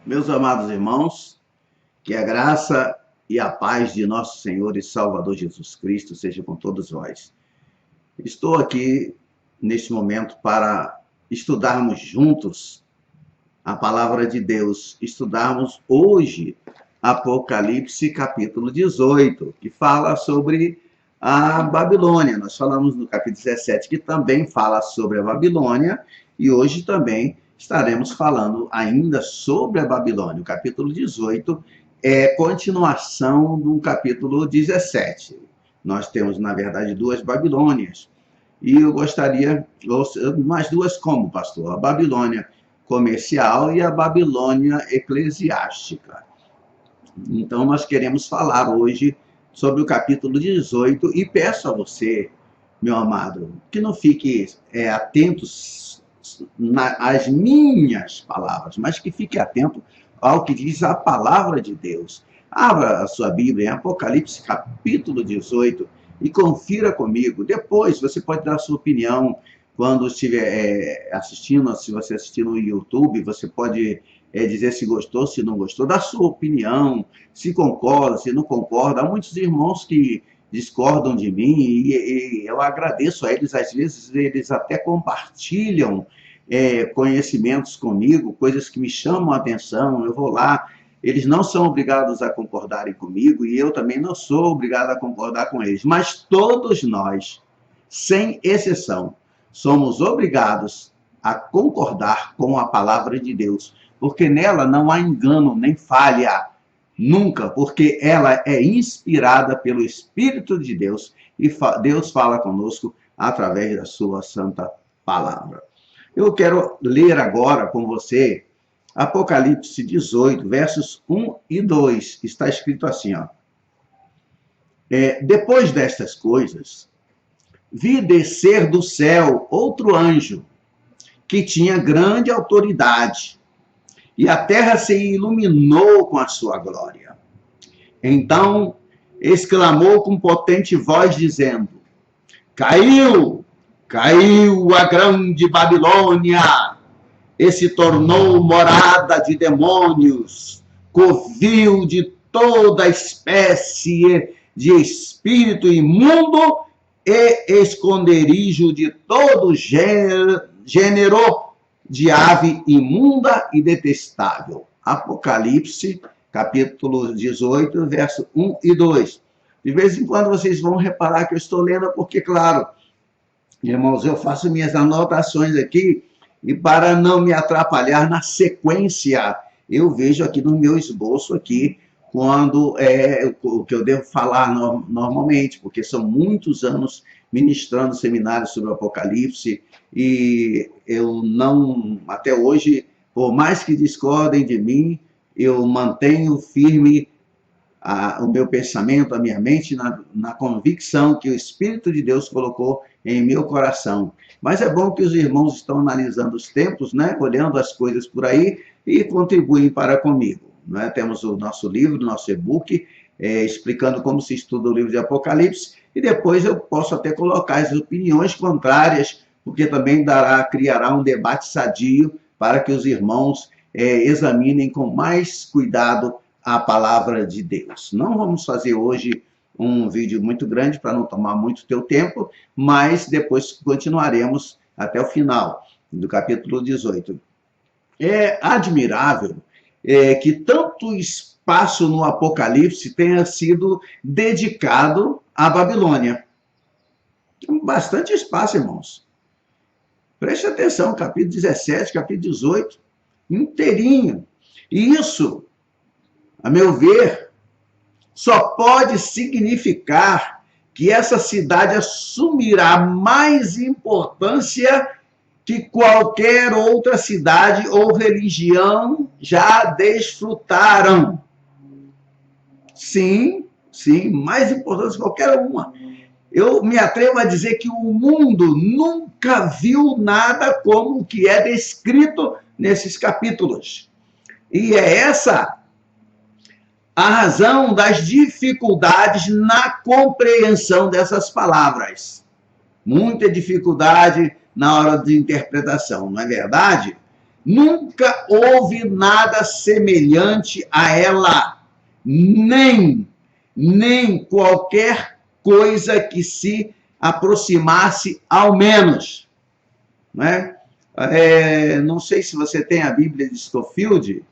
Meus amados irmãos, que a graça e a paz de nosso Senhor e Salvador Jesus Cristo seja com todos vós. Estou aqui neste momento para estudarmos juntos a palavra de Deus. Estudarmos hoje Apocalipse capítulo 18, que fala sobre a Babilônia. Nós falamos no capítulo 17, que também fala sobre a Babilônia, e hoje também estaremos falando ainda sobre a Babilônia. O capítulo 18 é continuação do capítulo 17. Nós temos, na verdade, duas Babilônias. E eu gostaria, mais duas como, pastor? A Babilônia comercial e a Babilônia eclesiástica. Então, nós queremos falar hoje sobre o capítulo 18 e peço a você, meu amado, que não fique atento às minhas palavras, mas que fique atento ao que diz a palavra de Deus. Abra a sua Bíblia em Apocalipse capítulo 18 e confira comigo. Depois você pode dar a sua opinião quando estiver assistindo, se você assistir no YouTube, você pode dizer se gostou, se não gostou, dar sua opinião, se concorda, se não concorda. Há muitos irmãos que discordam de mim e eu agradeço a eles, às vezes eles até compartilham conhecimentos comigo, coisas que me chamam a atenção, eu vou lá, eles não são obrigados a concordarem comigo e eu também não sou obrigado a concordar com eles, mas todos nós, sem exceção, somos obrigados a concordar com a palavra de Deus, porque nela não há engano nem falha, nunca, porque ela é inspirada pelo Espírito de Deus e Deus fala conosco através da sua santa palavra. Eu quero ler agora com você Apocalipse 18, versos 1 e 2. Está escrito assim, ó. Depois destas coisas, vi descer do céu outro anjo, que tinha grande autoridade, e a terra se iluminou com a sua glória. Então exclamou com potente voz, dizendo: Caiu, caiu a grande Babilônia, e se tornou morada de demônios, covil de toda espécie de espírito imundo e esconderijo de todo gênero de ave imunda e detestável. Apocalipse, capítulo 18, verso 1 e 2. De vez em quando vocês vão reparar que eu estou lendo, porque, claro, irmãos, eu faço minhas anotações aqui, e para não me atrapalhar na sequência, eu vejo aqui no meu esboço aqui, quando o que eu devo falar normalmente, porque são muitos anos ministrando seminários sobre o Apocalipse, e eu não, até hoje, por mais que discordem de mim, eu mantenho firme o meu pensamento, a minha mente, na convicção que o Espírito de Deus colocou em meu coração. Mas é bom que os irmãos estão analisando os tempos, né? Olhando as coisas por aí e contribuem para comigo. Né? Temos o nosso livro, nosso e-book, explicando como se estuda o livro de Apocalipse, e depois eu posso até colocar as opiniões contrárias, porque também criará um debate sadio para que os irmãos examinem com mais cuidado a palavra de Deus. Não vamos fazer hoje um vídeo muito grande para não tomar muito teu tempo, mas depois continuaremos até o final do capítulo 18. É admirável que tanto espaço no Apocalipse tenha sido dedicado à Babilônia. Bastante espaço, irmãos. Preste atenção, capítulo 17, capítulo 18, inteirinho. E isso, a meu ver, só pode significar que essa cidade assumirá mais importância que qualquer outra cidade ou religião já desfrutaram. Sim, sim, mais importante que qualquer uma. Eu me atrevo a dizer que o mundo nunca viu nada como o que é descrito nesses capítulos. E é essa a razão das dificuldades na compreensão dessas palavras. Muita dificuldade na hora de interpretação, não é verdade? Nunca houve nada semelhante a ela, nem qualquer coisa que se aproximasse ao menos. Né? Não sei se você tem a Bíblia de Scofield,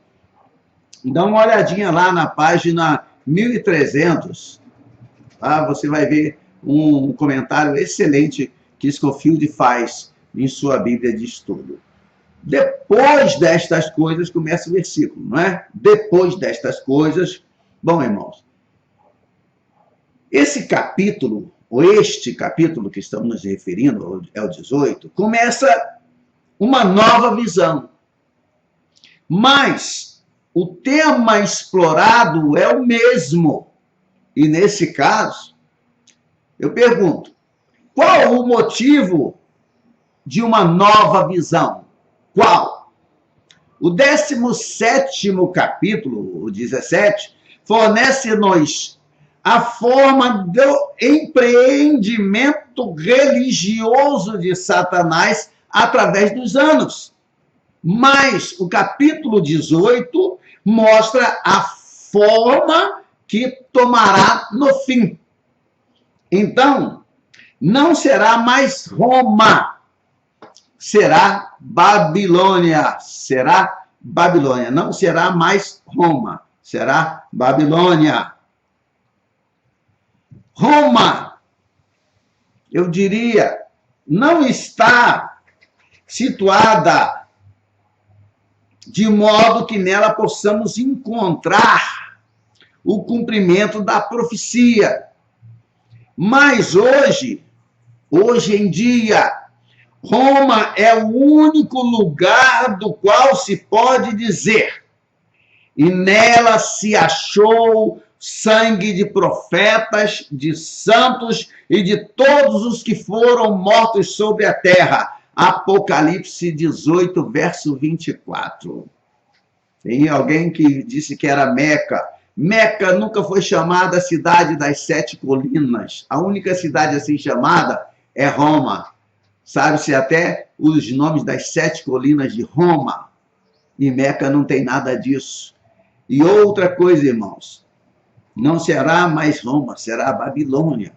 dá uma olhadinha lá na página 1300, tá? Você vai ver um comentário excelente que Scofield faz em sua Bíblia de estudo. Depois destas coisas, começa o versículo, não é? Depois destas coisas, bom, irmãos, esse capítulo, ou este capítulo que estamos nos referindo, é o 18, começa uma nova visão. Mas o tema explorado é o mesmo. E nesse caso, eu pergunto, qual o motivo de uma nova visão? Qual? O 17º capítulo, o 17, fornece-nos a forma do empreendimento religioso de Satanás através dos anos. Mas o capítulo 18 mostra a forma que tomará no fim. Então, não será mais Roma, será Babilônia. Será Babilônia. Não será mais Roma, será Babilônia. Roma, eu diria, não está situada de modo que nela possamos encontrar o cumprimento da profecia. Mas hoje em dia, Roma é o único lugar do qual se pode dizer, e nela se achou sangue de profetas, de santos e de todos os que foram mortos sobre a terra. Apocalipse 18, verso 24. Tem alguém que disse que era Meca. Meca nunca foi chamada cidade das 7 colinas. A única cidade assim chamada é Roma. Sabe-se até os nomes das 7 colinas de Roma. E Meca não tem nada disso. E outra coisa, irmãos, não será mais Roma, será Babilônia.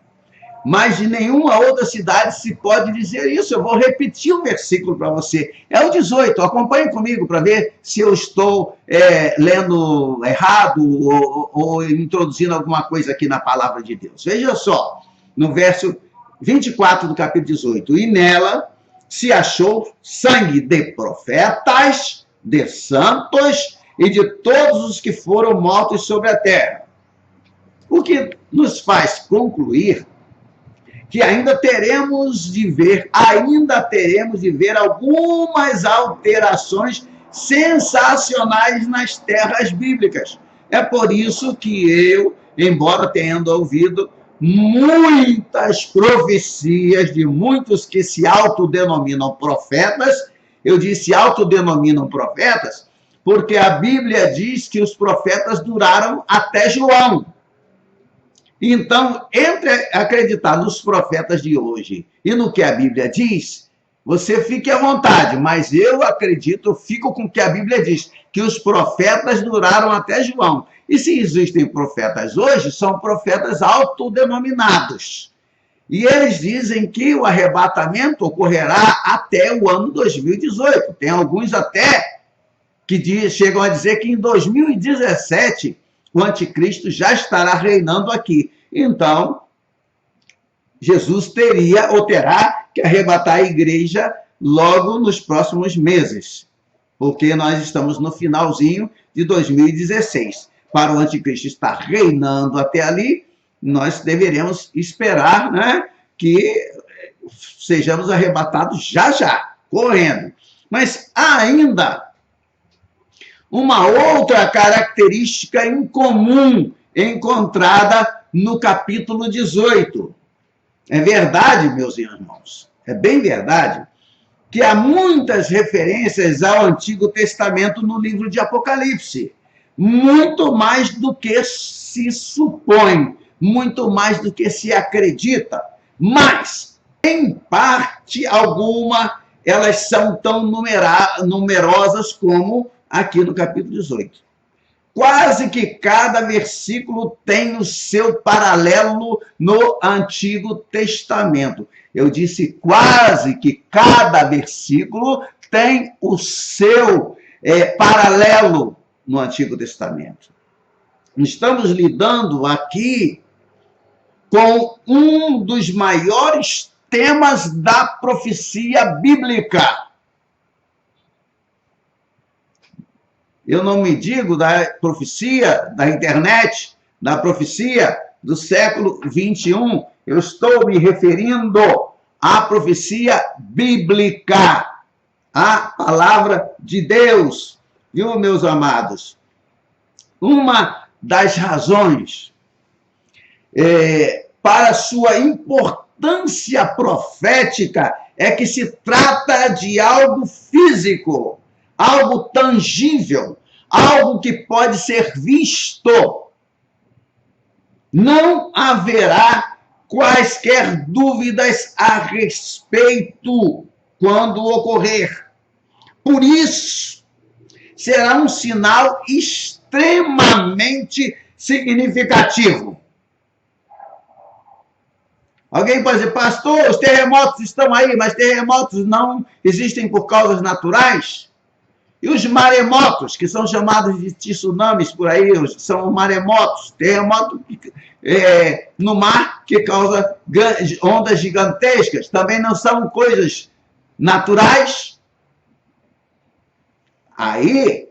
Mas de nenhuma outra cidade se pode dizer isso. Eu vou repetir o versículo para você. É o 18, acompanhe comigo para ver se eu estou lendo errado ou introduzindo alguma coisa aqui na palavra de Deus. Veja só, no verso 24 do capítulo 18. E nela se achou sangue de profetas, de santos e de todos os que foram mortos sobre a terra. O que nos faz concluir que ainda teremos de ver algumas alterações sensacionais nas terras bíblicas. É por isso que eu, embora tendo ouvido muitas profecias de muitos que se autodenominam profetas, eu disse autodenominam profetas, porque a Bíblia diz que os profetas duraram até João. Então, entre acreditar nos profetas de hoje e no que a Bíblia diz, você fique à vontade, mas eu acredito, fico com o que a Bíblia diz, que os profetas duraram até João. E se existem profetas hoje, são profetas autodenominados. E eles dizem que o arrebatamento ocorrerá até o ano 2018. Tem alguns até que chegam a dizer que em 2017 o anticristo já estará reinando aqui. Então, Jesus terá que arrebatar a igreja logo nos próximos meses, porque nós estamos no finalzinho de 2016. Para o anticristo estar reinando até ali, nós deveremos esperar, né, que sejamos arrebatados já, correndo. Mas há ainda uma outra característica incomum encontrada no capítulo 18. É verdade, meus irmãos, é bem verdade, que há muitas referências ao Antigo Testamento no livro de Apocalipse. Muito mais do que se supõe, muito mais do que se acredita. Mas, em parte alguma, elas são tão numerosas como aqui no capítulo 18. Quase que cada versículo tem o seu paralelo no Antigo Testamento. Eu disse quase que cada versículo tem o seu paralelo no Antigo Testamento. Estamos lidando aqui com um dos maiores temas da profecia bíblica. Eu não me digo da profecia da internet, da profecia do século 21. Eu estou me referindo à profecia bíblica, à palavra de Deus. Viu, meus amados? Uma das razões para sua importância profética é que se trata de algo físico, algo tangível, algo que pode ser visto. Não haverá quaisquer dúvidas a respeito quando ocorrer. Por isso, será um sinal extremamente significativo. Alguém pode dizer, pastor, os terremotos estão aí, mas terremotos não existem por causas naturais? E os maremotos, que são chamados de tsunamis por aí, são maremotos, terremoto no mar que causa ondas gigantescas, também não são coisas naturais? Aí,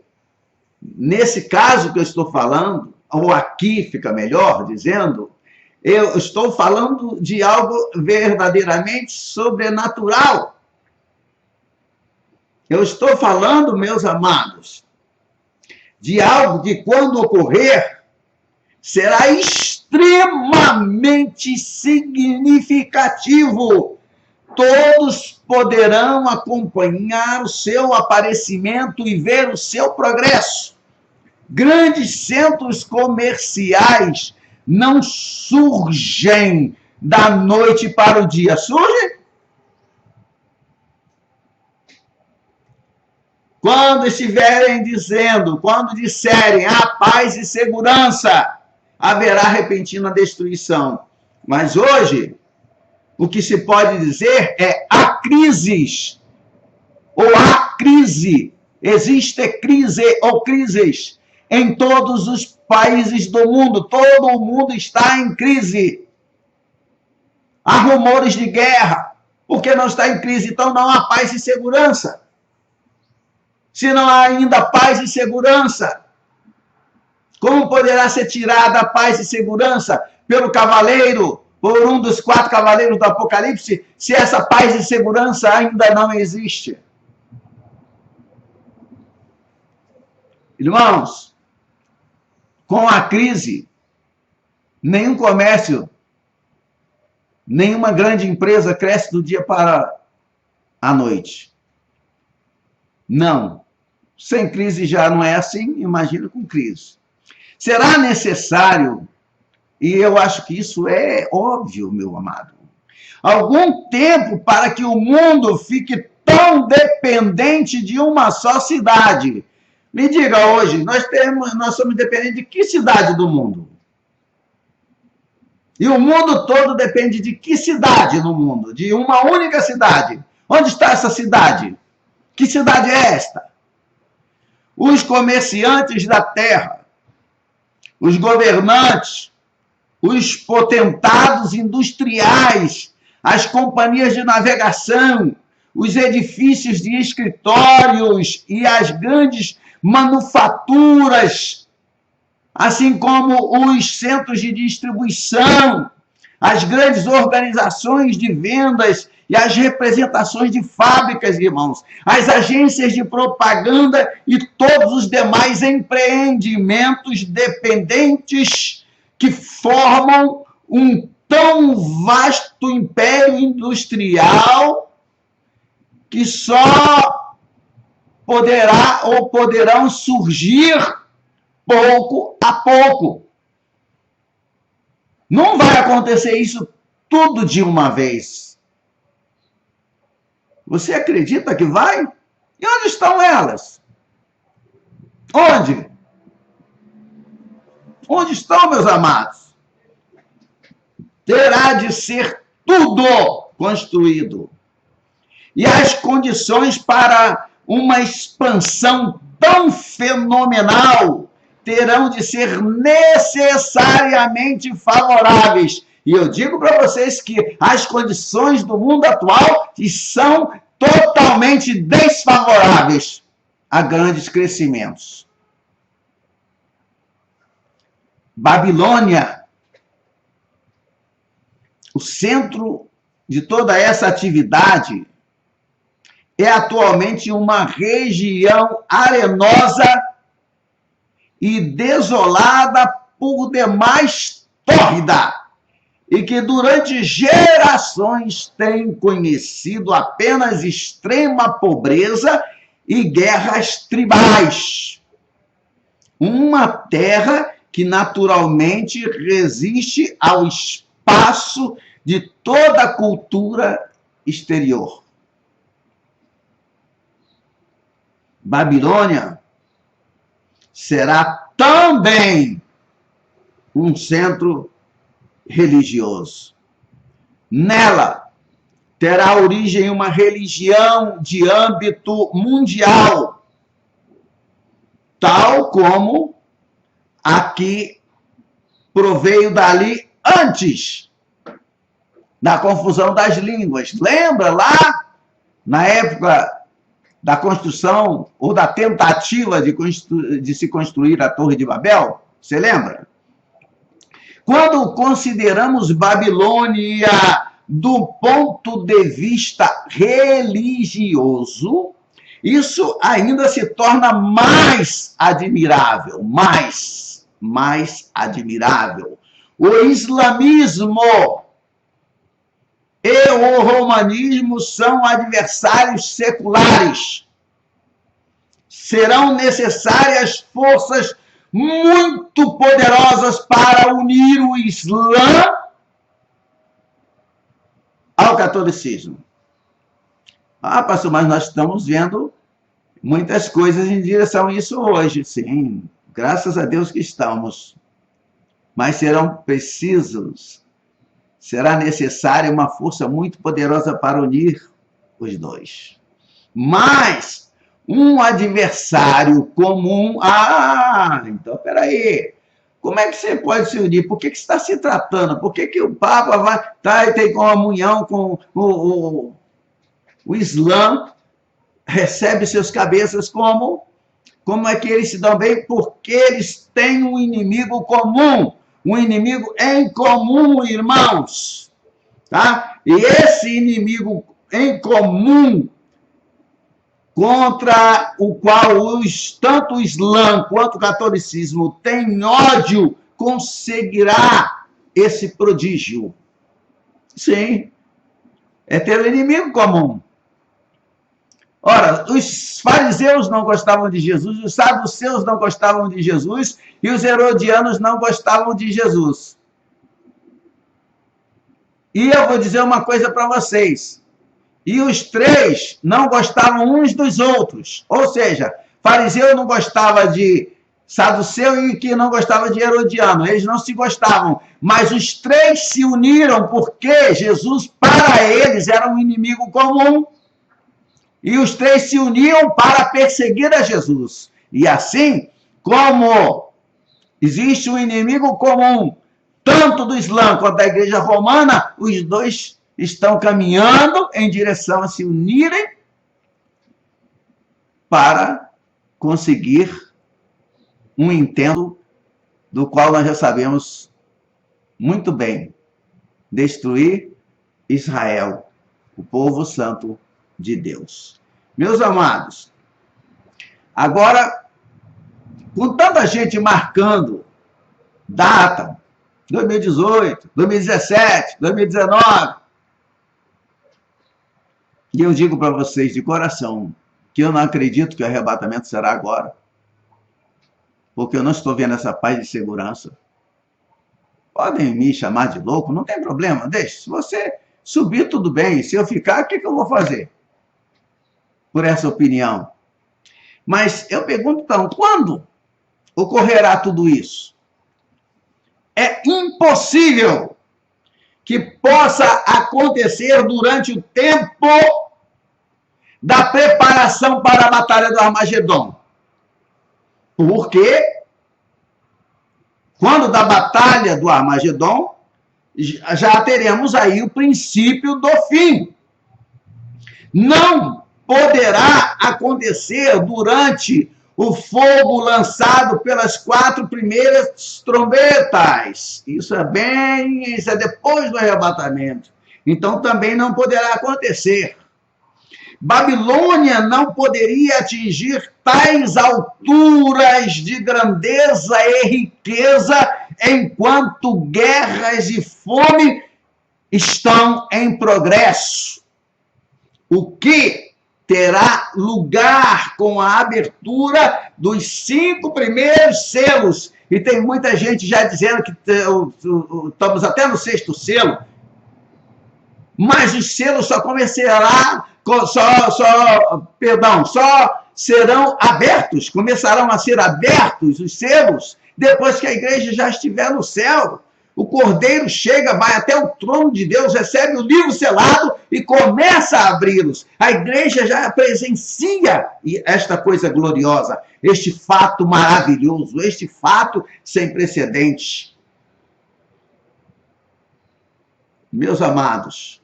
nesse caso que eu estou falando, ou aqui fica melhor dizendo, eu estou falando de algo verdadeiramente sobrenatural. Eu estou falando, meus amados, de algo que, quando ocorrer, será extremamente significativo. Todos poderão acompanhar o seu aparecimento e ver o seu progresso. Grandes centros comerciais não surgem da noite para o dia. Surgem? Quando estiverem dizendo, quando disserem paz e segurança, haverá repentina destruição. Mas hoje, o que se pode dizer é há crises, ou há crise, existe crise ou crises em todos os países do mundo, todo o mundo está em crise. Há rumores de guerra, porque não está em crise, então não há paz e segurança. Se não há ainda paz e segurança, como poderá ser tirada a paz e segurança pelo cavaleiro, por um dos 4 cavaleiros do Apocalipse, se essa paz e segurança ainda não existe? Irmãos, com a crise, nenhum comércio, nenhuma grande empresa cresce do dia para a noite. Não. Sem crise já não é assim, imagina com crise. Será necessário, e eu acho que isso é óbvio, meu amado, algum tempo para que o mundo fique tão dependente de uma só cidade. Me diga hoje, nós somos dependentes de que cidade do mundo? E o mundo todo depende de que cidade no mundo? De uma única cidade. Onde está essa cidade? Que cidade é esta? Os comerciantes da terra, os governantes, os potentados industriais, as companhias de navegação, os edifícios de escritórios e as grandes manufaturas, assim como os centros de distribuição, as grandes organizações de vendas e as representações de fábricas, irmãos, as agências de propaganda e todos os demais empreendimentos dependentes que formam um tão vasto império industrial que só poderá ou poderão surgir pouco a pouco. Não vai acontecer isso tudo de uma vez. Você acredita que vai? E onde estão elas? Onde? Onde estão, meus amados? Terá de ser tudo construído. E as condições para uma expansão tão fenomenal terão de ser necessariamente favoráveis. E eu digo para vocês que as condições do mundo atual são totalmente desfavoráveis a grandes crescimentos. Babilônia, o centro de toda essa atividade, é atualmente uma região arenosa e desolada, por demais tórrida, e que durante gerações tem conhecido apenas extrema pobreza e guerras tribais. Uma terra que naturalmente resiste ao espaço de toda a cultura exterior. Babilônia será também um centro religioso. Nela terá origem uma religião de âmbito mundial, tal como a que proveio dali antes da confusão das línguas. Lembra lá, na época da construção ou da tentativa de se construir a Torre de Babel? Você lembra? Quando consideramos Babilônia do ponto de vista religioso, isso ainda se torna mais admirável, mais admirável. O islamismo e o romanismo são adversários seculares. Serão necessárias forças muito poderosas para unir o Islã ao catolicismo. Ah, pastor, mas nós estamos vendo muitas coisas em direção a isso hoje. Sim, graças a Deus que estamos. Mas serão precisos, será necessária uma força muito poderosa para unir os dois. Mas um adversário comum... Ah, então, peraí. Como é que você pode se unir? Por que você está se tratando? Por que o Papa vai ter comunhão com o Islã? Recebe seus cabeças como? Como é que eles se dão bem? Porque eles têm um inimigo comum. Um inimigo em comum, irmãos. Tá? E esse inimigo em comum, contra o qual tanto o Islã quanto o catolicismo têm ódio, conseguirá esse prodígio. Sim, é ter um inimigo comum. Ora, os fariseus não gostavam de Jesus, os saduceus não gostavam de Jesus e os herodianos não gostavam de Jesus. E eu vou dizer uma coisa para vocês. E os três não gostavam uns dos outros. Ou seja, fariseu não gostava de saduceu e que não gostava de herodiano. Eles não se gostavam. Mas os três se uniram porque Jesus, para eles, era um inimigo comum. E os três se uniam para perseguir a Jesus. E assim, como existe um inimigo comum, tanto do Islã quanto da Igreja Romana, os dois estão caminhando em direção a se unirem para conseguir um intento do qual nós já sabemos muito bem: destruir Israel, o povo santo de Deus. Meus amados, agora, com tanta gente marcando data, 2018, 2017, 2019, e eu digo para vocês de coração que eu não acredito que o arrebatamento será agora, porque eu não estou vendo essa paz e segurança. Podem me chamar de louco, não tem problema, deixe. Se você subir, tudo bem. Se eu ficar, o que eu vou fazer? por essa opinião. Mas eu pergunto, então, quando ocorrerá tudo isso? É impossível que possa acontecer durante o tempo da preparação para a Batalha do Armagedon. Porque quando da Batalha do Armagedon, já teremos aí o princípio do fim. Não poderá acontecer durante o fogo lançado pelas 4 primeiras trombetas. Isso é depois do arrebatamento. Então também não poderá acontecer. Babilônia não poderia atingir tais alturas de grandeza e riqueza enquanto guerras e fome estão em progresso. O que terá lugar com a abertura dos 5 primeiros selos. E tem muita gente já dizendo que estamos até no 6º selo, mas os selos só serão abertos, começarão a ser abertos os selos depois que a igreja já estiver no céu. O Cordeiro chega, vai até o trono de Deus, recebe o livro selado e começa a abri-los. A igreja já presencia esta coisa gloriosa, este fato maravilhoso, este fato sem precedentes. Meus amados,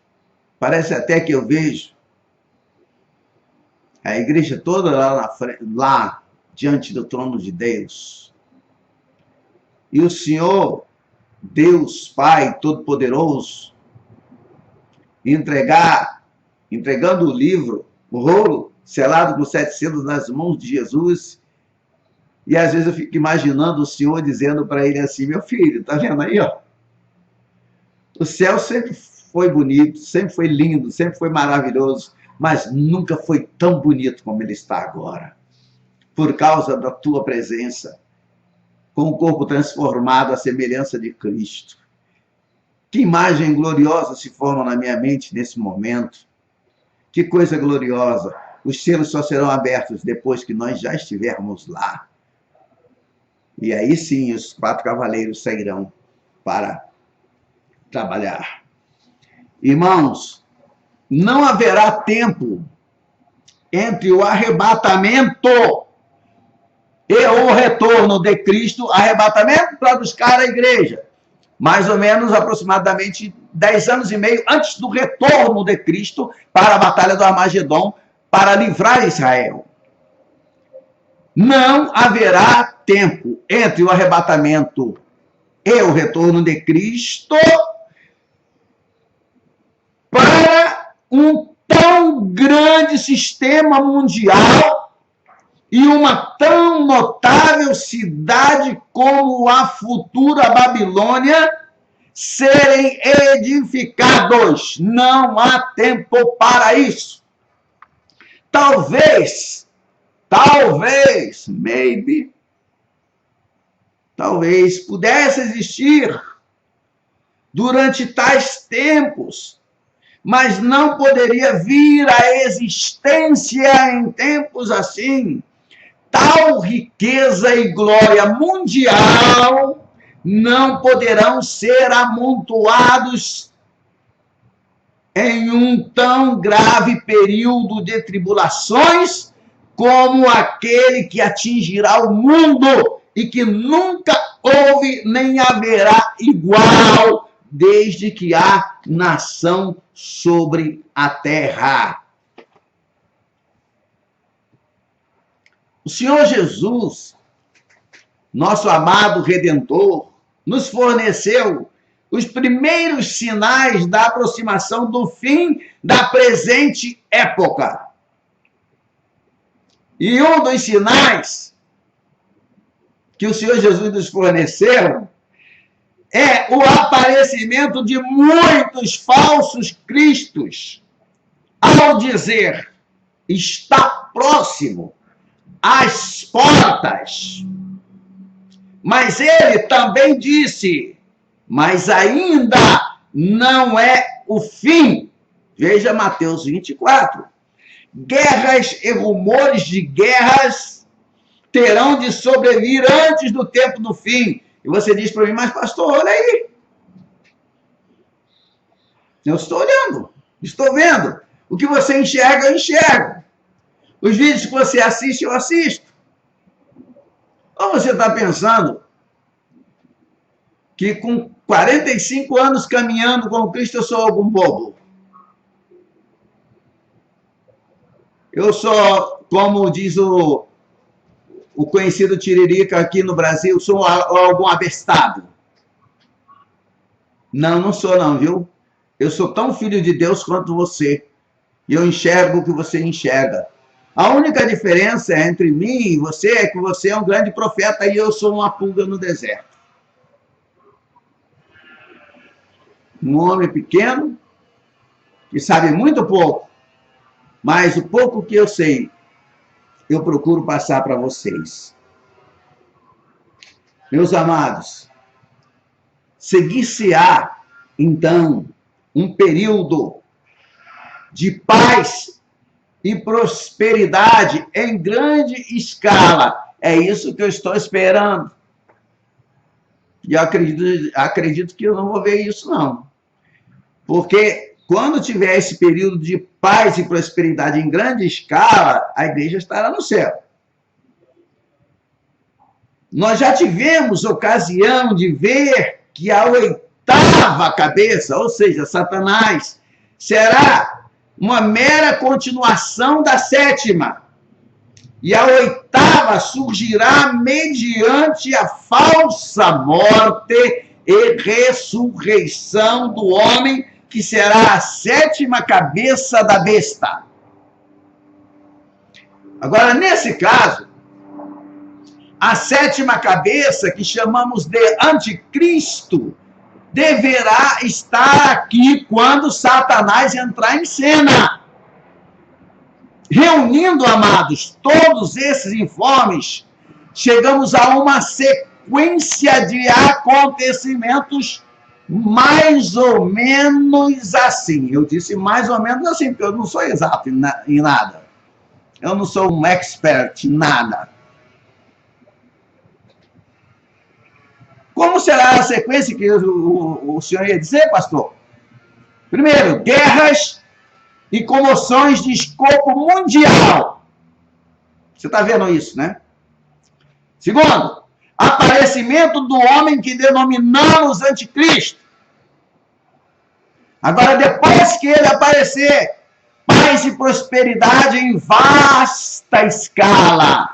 parece até que eu vejo a igreja toda lá diante do trono de Deus. E o Senhor, Deus Pai Todo-Poderoso, entregando o livro, o rolo, selado com 7 selos nas mãos de Jesus. E às vezes eu fico imaginando o Senhor dizendo para ele assim: meu filho, tá vendo aí, ó? O céu sempre foi bonito, sempre foi lindo, sempre foi maravilhoso, mas nunca foi tão bonito como ele está agora, por causa da tua presença, com o corpo transformado à semelhança de Cristo. Que imagem gloriosa se forma na minha mente nesse momento. Que coisa gloriosa. Os selos só serão abertos depois que nós já estivermos lá. E aí sim os 4 cavaleiros sairão para trabalhar. Irmãos, não haverá tempo entre o arrebatamento e o retorno de Cristo. Arrebatamento para buscar a igreja. Mais ou menos, aproximadamente 10 anos e meio antes do retorno de Cristo para a Batalha do Armagedon, para livrar Israel. Não haverá tempo entre o arrebatamento e o retorno de Cristo para um tão grande sistema mundial e uma tão notável cidade como a futura Babilônia serem edificados. Não há tempo para isso. Talvez, pudesse existir durante tais tempos, mas não poderia vir à existência em tempos assim. Tal riqueza e glória mundial não poderão ser amontoados em um tão grave período de tribulações como aquele que atingirá o mundo e que nunca houve nem haverá igual desde que há nação sobre a terra. O Senhor Jesus, nosso amado Redentor, nos forneceu os primeiros sinais da aproximação do fim da presente época. E um dos sinais que o Senhor Jesus nos forneceu é o aparecimento de muitos falsos cristos, ao dizer: está próximo às portas. Mas ele também disse: mas ainda não é o fim. Veja Mateus 24. guerras e rumores de guerras terão de sobrevir antes do tempo do fim. E você diz para mim, mas pastor, olha aí. Eu estou olhando, estou vendo. O que você enxerga, eu enxergo. Os vídeos que você assiste, eu assisto. Ou você está pensando que com 45 anos caminhando com Cristo eu sou algum bobo? Eu sou, como diz o conhecido Tiririca aqui no Brasil, sou algum abestado. Não, não sou não, viu? Eu sou tão filho de Deus quanto você. E eu enxergo o que você enxerga. A única diferença entre mim e você é que você é um grande profeta e eu sou uma pulga no deserto. Um homem pequeno, que sabe muito pouco, mas o pouco que eu sei, eu procuro passar para vocês. Meus amados, seguir-se-á, então, um período de paz e prosperidade em grande escala. É isso que eu estou esperando. E eu acredito que eu não vou ver isso, não. Porque quando tiver esse período de paz e prosperidade em grande escala, a igreja estará no céu. Nós já tivemos ocasião de ver que a oitava cabeça, ou seja, Satanás, será uma mera continuação da sétima. E a oitava surgirá mediante a falsa morte e ressurreição do homem, que será a sétima cabeça da besta. Agora, nesse caso, a sétima cabeça, que chamamos de anticristo, deverá estar aqui quando Satanás entrar em cena. Reunindo, amados, todos esses informes, chegamos a uma sequência de acontecimentos mais ou menos assim. Eu disse mais ou menos assim, porque eu não sou exato em nada. Eu não sou um expert em nada. Como será a sequência que o senhor ia dizer, pastor? Primeiro, guerras e comoções de escopo mundial. Você está vendo isso, né? Segundo, aparecimento do homem que denominamos anticristo. Agora, depois que ele aparecer, paz e prosperidade em vasta escala.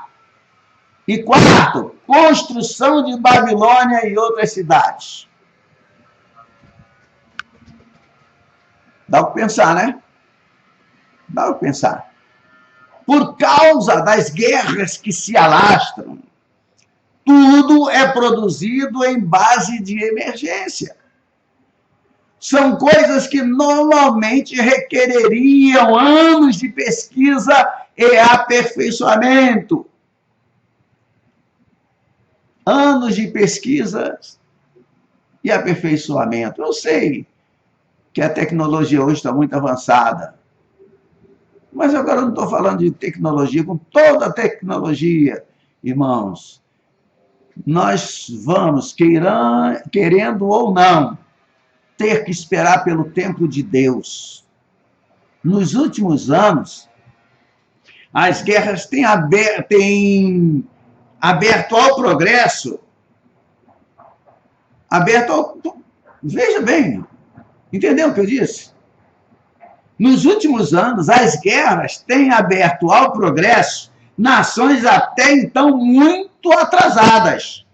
E quarto, construção de Babilônia e outras cidades. Dá o que pensar, né? Dá o que pensar. Por causa das guerras que se alastram, tudo é produzido em base de emergência. São coisas que normalmente requereriam anos de pesquisa e aperfeiçoamento. Anos de pesquisa e aperfeiçoamento. Eu sei que a tecnologia hoje está muito avançada, mas agora eu não estou falando de tecnologia. Com toda a tecnologia, irmãos, nós vamos, querendo ou não, ter que esperar pelo tempo de Deus. Nos últimos anos, as guerras têm aberto ao progresso, veja bem, entendeu o que eu disse? Nos últimos anos, as guerras têm aberto ao progresso nações até então muito atrasadas.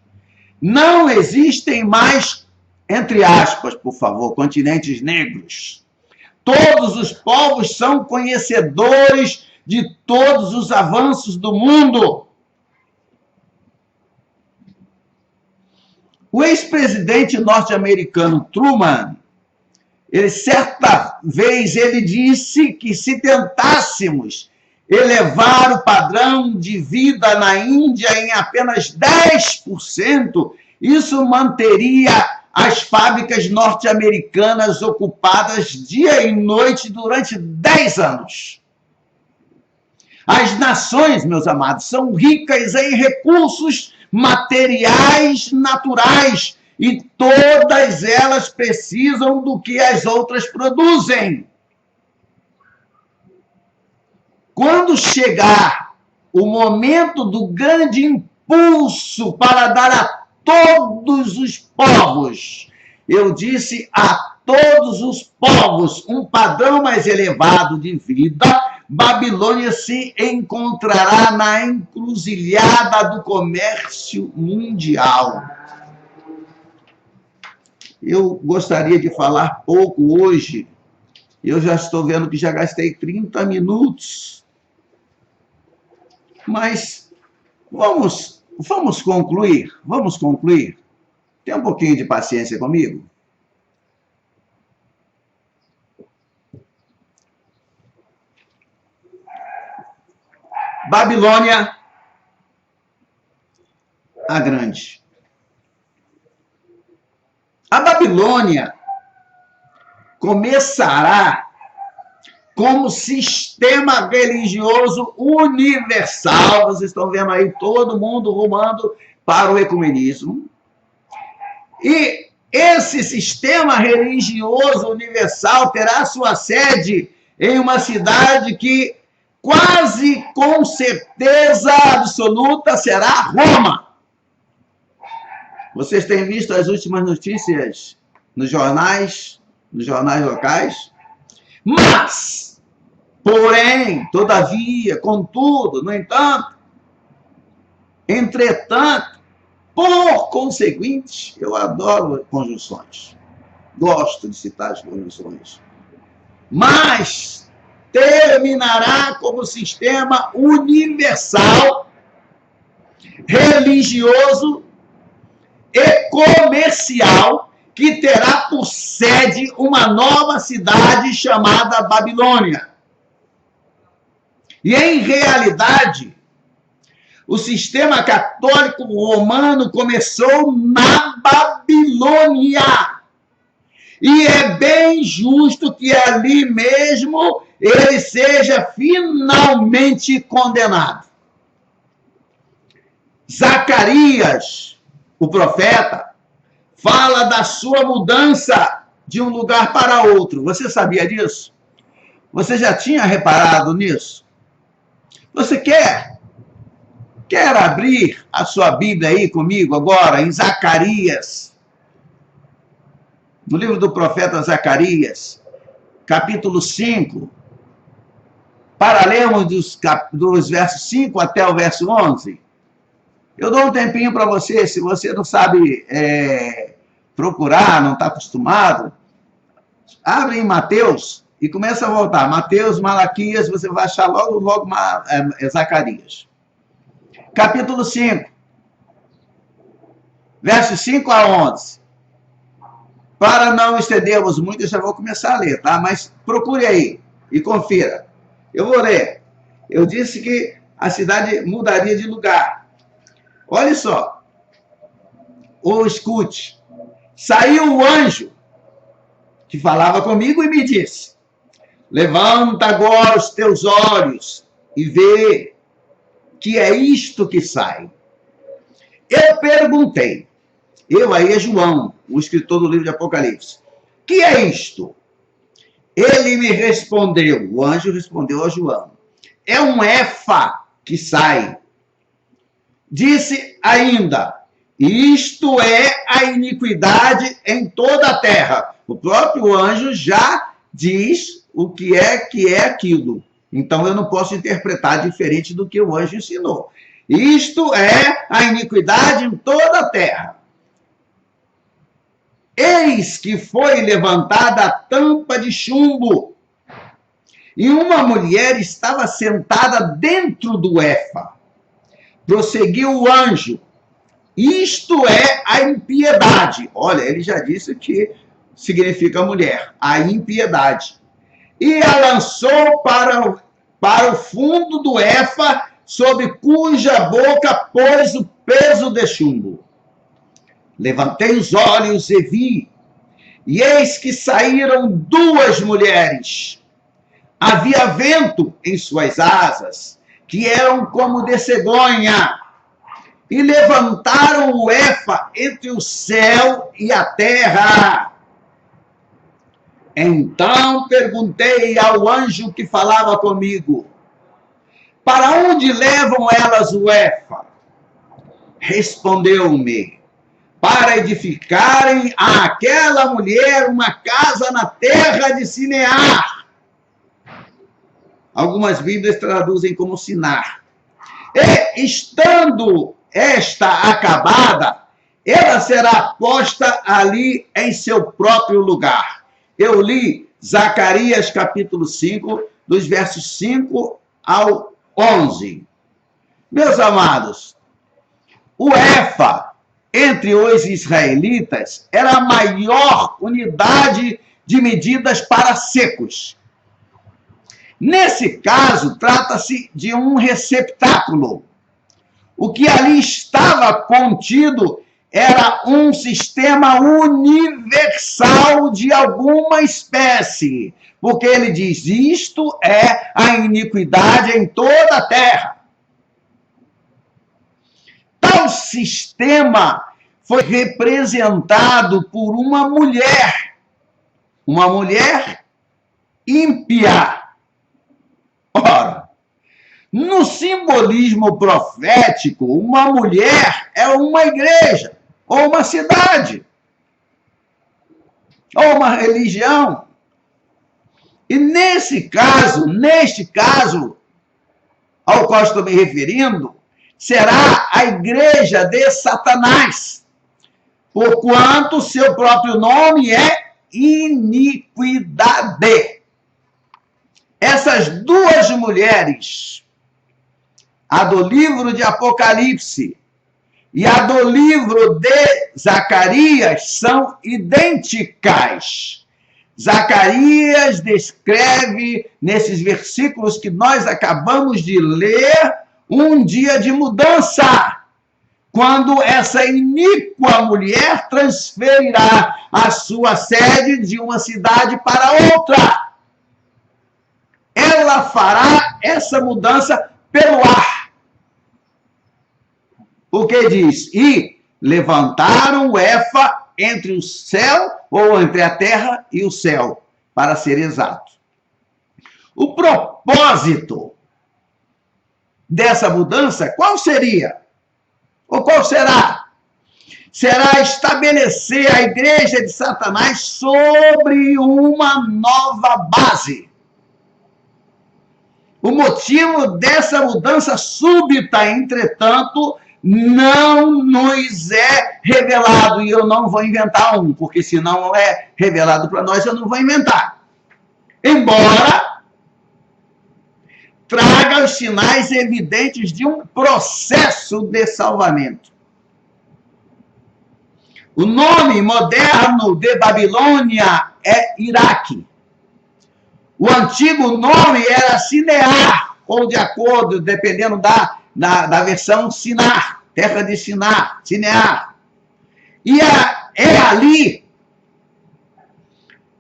Não existem mais, entre aspas, por favor, continentes negros. Todos os povos são conhecedores de todos os avanços do mundo. O ex-presidente norte-americano Truman, certa vez ele disse que se tentássemos elevar o padrão de vida na Índia em apenas 10%, isso manteria as fábricas norte-americanas ocupadas dia e noite durante 10 anos. As nações, meus amados, são ricas em recursos materiais naturais e todas elas precisam do que as outras produzem. Quando chegar o momento do grande impulso para dar a todos os povos, eu disse a todos os povos, um padrão mais elevado de vida, Babilônia se encontrará na encruzilhada do comércio mundial. Eu gostaria de falar pouco hoje. Eu já estou vendo que já gastei 30 minutos. Mas vamos concluir. Vamos concluir. Tem um pouquinho de paciência comigo? Babilônia a Grande. A Babilônia começará como sistema religioso universal. Vocês estão vendo aí todo mundo rumando para o ecumenismo. E esse sistema religioso universal terá sua sede em uma cidade que quase com certeza absoluta será Roma. Vocês têm visto as últimas notícias nos jornais locais? Mas, porém, todavia, contudo, no entanto, entretanto, por conseguinte, eu adoro conjunções. Gosto de citar as conjunções. Mas terminará como sistema universal, religioso e comercial, que terá por sede uma nova cidade chamada Babilônia. E, em realidade, o sistema católico romano começou na Babilônia. E é bem justo que ali mesmo ele seja finalmente condenado. Zacarias, o profeta, fala da sua mudança de um lugar para outro. Você sabia disso? Você já tinha reparado nisso? Você quer abrir a sua Bíblia aí comigo agora, em Zacarias? No livro do profeta Zacarias, capítulo 5, para lermos dos versos 5 até o verso 11. Eu dou um tempinho para você, se você não sabe procurar, não está acostumado, abre em Mateus e começa a voltar. Mateus, Malaquias, você vai achar logo Zacarias. Capítulo 5, versos 5 a 11. Para não estendermos muito, eu já vou começar a ler, tá? Mas procure aí e confira. Eu vou ler. Eu disse que a cidade mudaria de lugar. Olha só. Ou escute. Saiu o anjo que falava comigo e me disse: levanta agora os teus olhos e vê que é isto que sai. Eu perguntei. Eu aí é João, o escritor do livro de Apocalipse. Que é isto? Ele me respondeu, o anjo respondeu a João. É um efa que sai. Disse ainda, isto é a iniquidade em toda a terra. O próprio anjo já diz o que é aquilo. Então eu não posso interpretar diferente do que o anjo ensinou. Isto é a iniquidade em toda a terra. Eis que foi levantada a tampa de chumbo, e uma mulher estava sentada dentro do efa. Prosseguiu o anjo. Isto é a impiedade. Olha, ele já disse que significa mulher, a impiedade. E a lançou para o fundo do efa, sob cuja boca pôs o peso de chumbo. Levantei os olhos e vi, e eis que saíram duas mulheres. Havia vento em suas asas, que eram como de cegonha, e levantaram o Efa entre o céu e a terra. Então perguntei ao anjo que falava comigo: para onde levam elas o Efa? Respondeu-me: para edificarem àquela mulher uma casa na terra de Sinear. Algumas Bíblias traduzem como Sinar. E, estando esta acabada, ela será posta ali em seu próprio lugar. Eu li Zacarias capítulo 5, dos versos 5 ao 11. Meus amados, o Efa, entre os israelitas, era a maior unidade de medidas para secos. Nesse caso, trata-se de um receptáculo. O que ali estava contido era um sistema universal de alguma espécie, porque ele diz: isto é a iniquidade em toda a terra. Tal sistema foi representado por uma mulher ímpia. Ora, no simbolismo profético, uma mulher é uma igreja, ou uma cidade, ou uma religião. E neste caso ao qual estou me referindo, será a igreja de Satanás, porquanto seu próprio nome é iniquidade. Essas duas mulheres, a do livro de Apocalipse e a do livro de Zacarias, são idênticas. Zacarias descreve, nesses versículos que nós acabamos de ler, um dia de mudança, quando essa iníqua mulher transferirá a sua sede de uma cidade para outra. Ela fará essa mudança pelo ar. Porque diz: e levantaram o Efa entre o céu, ou entre a terra e o céu, para ser exato. O propósito dessa mudança, qual seria? Ou qual será? Será estabelecer a igreja de Satanás sobre uma nova base. O motivo dessa mudança súbita, entretanto, não nos é revelado, e eu não vou inventar um, porque se não é revelado para nós, eu não vou inventar. Embora traga os sinais evidentes de um processo de salvamento. O nome moderno de Babilônia é Iraque. O antigo nome era Sinear, ou de acordo, dependendo da versão, Sinar, terra de Sinar, Sinear. E é ali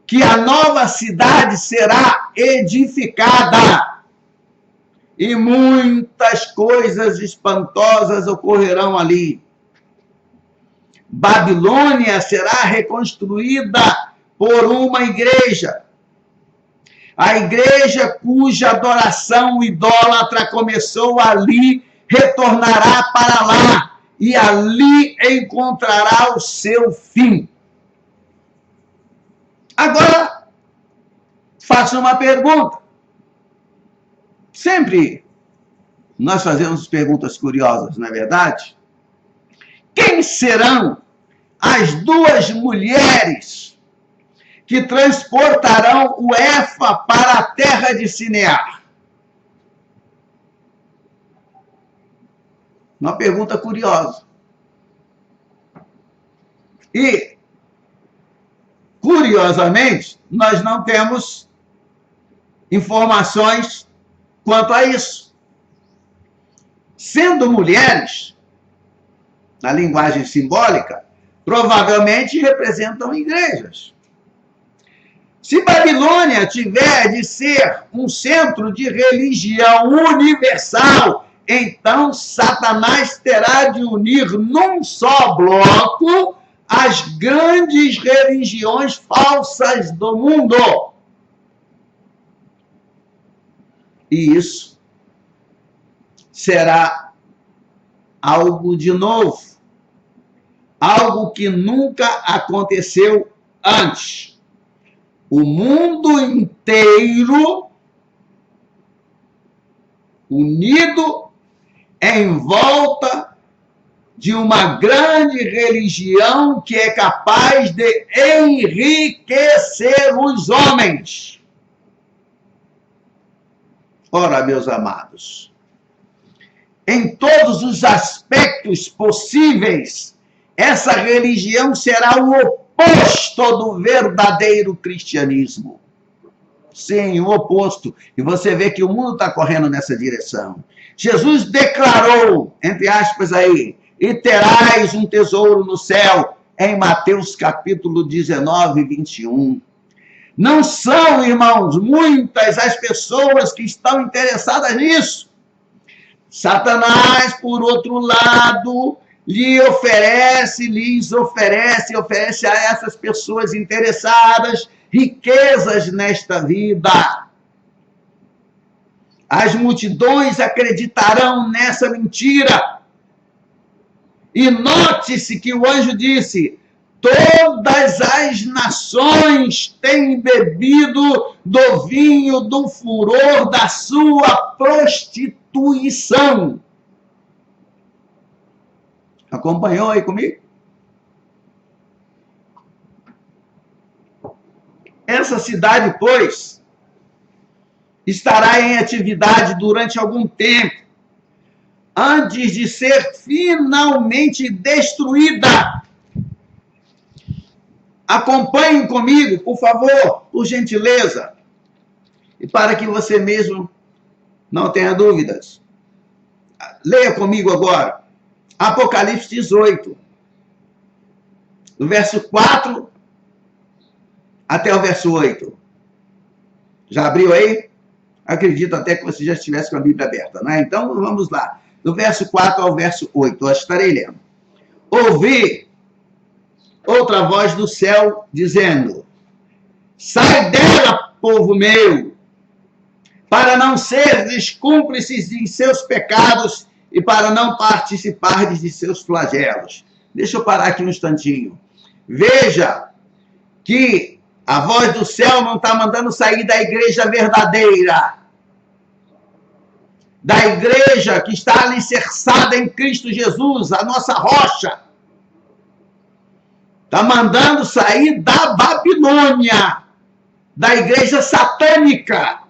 que a nova cidade será edificada. E muitas coisas espantosas ocorrerão ali. Babilônia será reconstruída por uma igreja. A igreja cuja adoração idólatra começou ali, retornará para lá, e ali encontrará o seu fim. Agora, faço uma pergunta. Sempre nós fazemos perguntas curiosas, não é verdade? Quem serão as duas mulheres que transportarão o Efa para a terra de Sinear? Uma pergunta curiosa. E, curiosamente, nós não temos informações quanto a isso. Sendo mulheres, na linguagem simbólica, provavelmente representam igrejas. Se Babilônia tiver de ser um centro de religião universal, então Satanás terá de unir num só bloco as grandes religiões falsas do mundo. E isso será algo de novo, algo que nunca aconteceu antes. O mundo inteiro unido em volta de uma grande religião que é capaz de enriquecer os homens. Ora, meus amados, em todos os aspectos possíveis, essa religião será o oposto do verdadeiro cristianismo. Sim, o oposto. E você vê que o mundo está correndo nessa direção. Jesus declarou, entre aspas aí, e terás um tesouro no céu, em Mateus capítulo 19, 21. Não são, irmãos, muitas as pessoas que estão interessadas nisso. Satanás, por outro lado, lhes oferece a essas pessoas interessadas riquezas nesta vida. As multidões acreditarão nessa mentira. E note-se que o anjo disse: todas as nações têm bebido do vinho do furor da sua prostituição. Acompanhou aí comigo? Essa cidade, pois, estará em atividade durante algum tempo, antes de ser finalmente destruída. Acompanhem comigo, por favor, por gentileza, e para que você mesmo não tenha dúvidas. Leia comigo agora, Apocalipse 18, do verso 4 até o verso 8. Já abriu aí? Acredito até que você já estivesse com a Bíblia aberta, né? Então, vamos lá. Do verso 4 ao verso 8, eu estarei lendo. Ouvi outra voz do céu dizendo: sai dela, povo meu, para não seres cúmplices de seus pecados e para não participardes de seus flagelos. Deixa eu parar aqui um instantinho. Veja que a voz do céu não está mandando sair da igreja verdadeira, da igreja que está alicerçada em Cristo Jesus, a nossa rocha. Está mandando sair da Babilônia, da igreja satânica.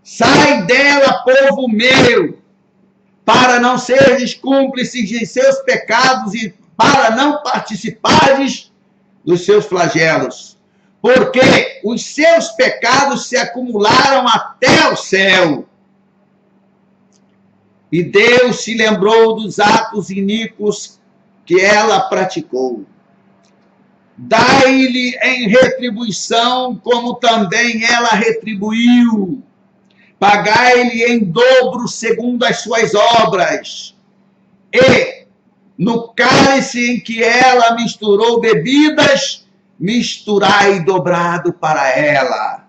Sai dela, povo meu, para não seres cúmplices de seus pecados e para não participares dos seus flagelos. Porque os seus pecados se acumularam até o céu. E Deus se lembrou dos atos iníquos que ela praticou. Dai-lhe em retribuição, como também ela retribuiu. Pagai-lhe em dobro segundo as suas obras. E, no cálice em que ela misturou bebidas, misturai dobrado para ela.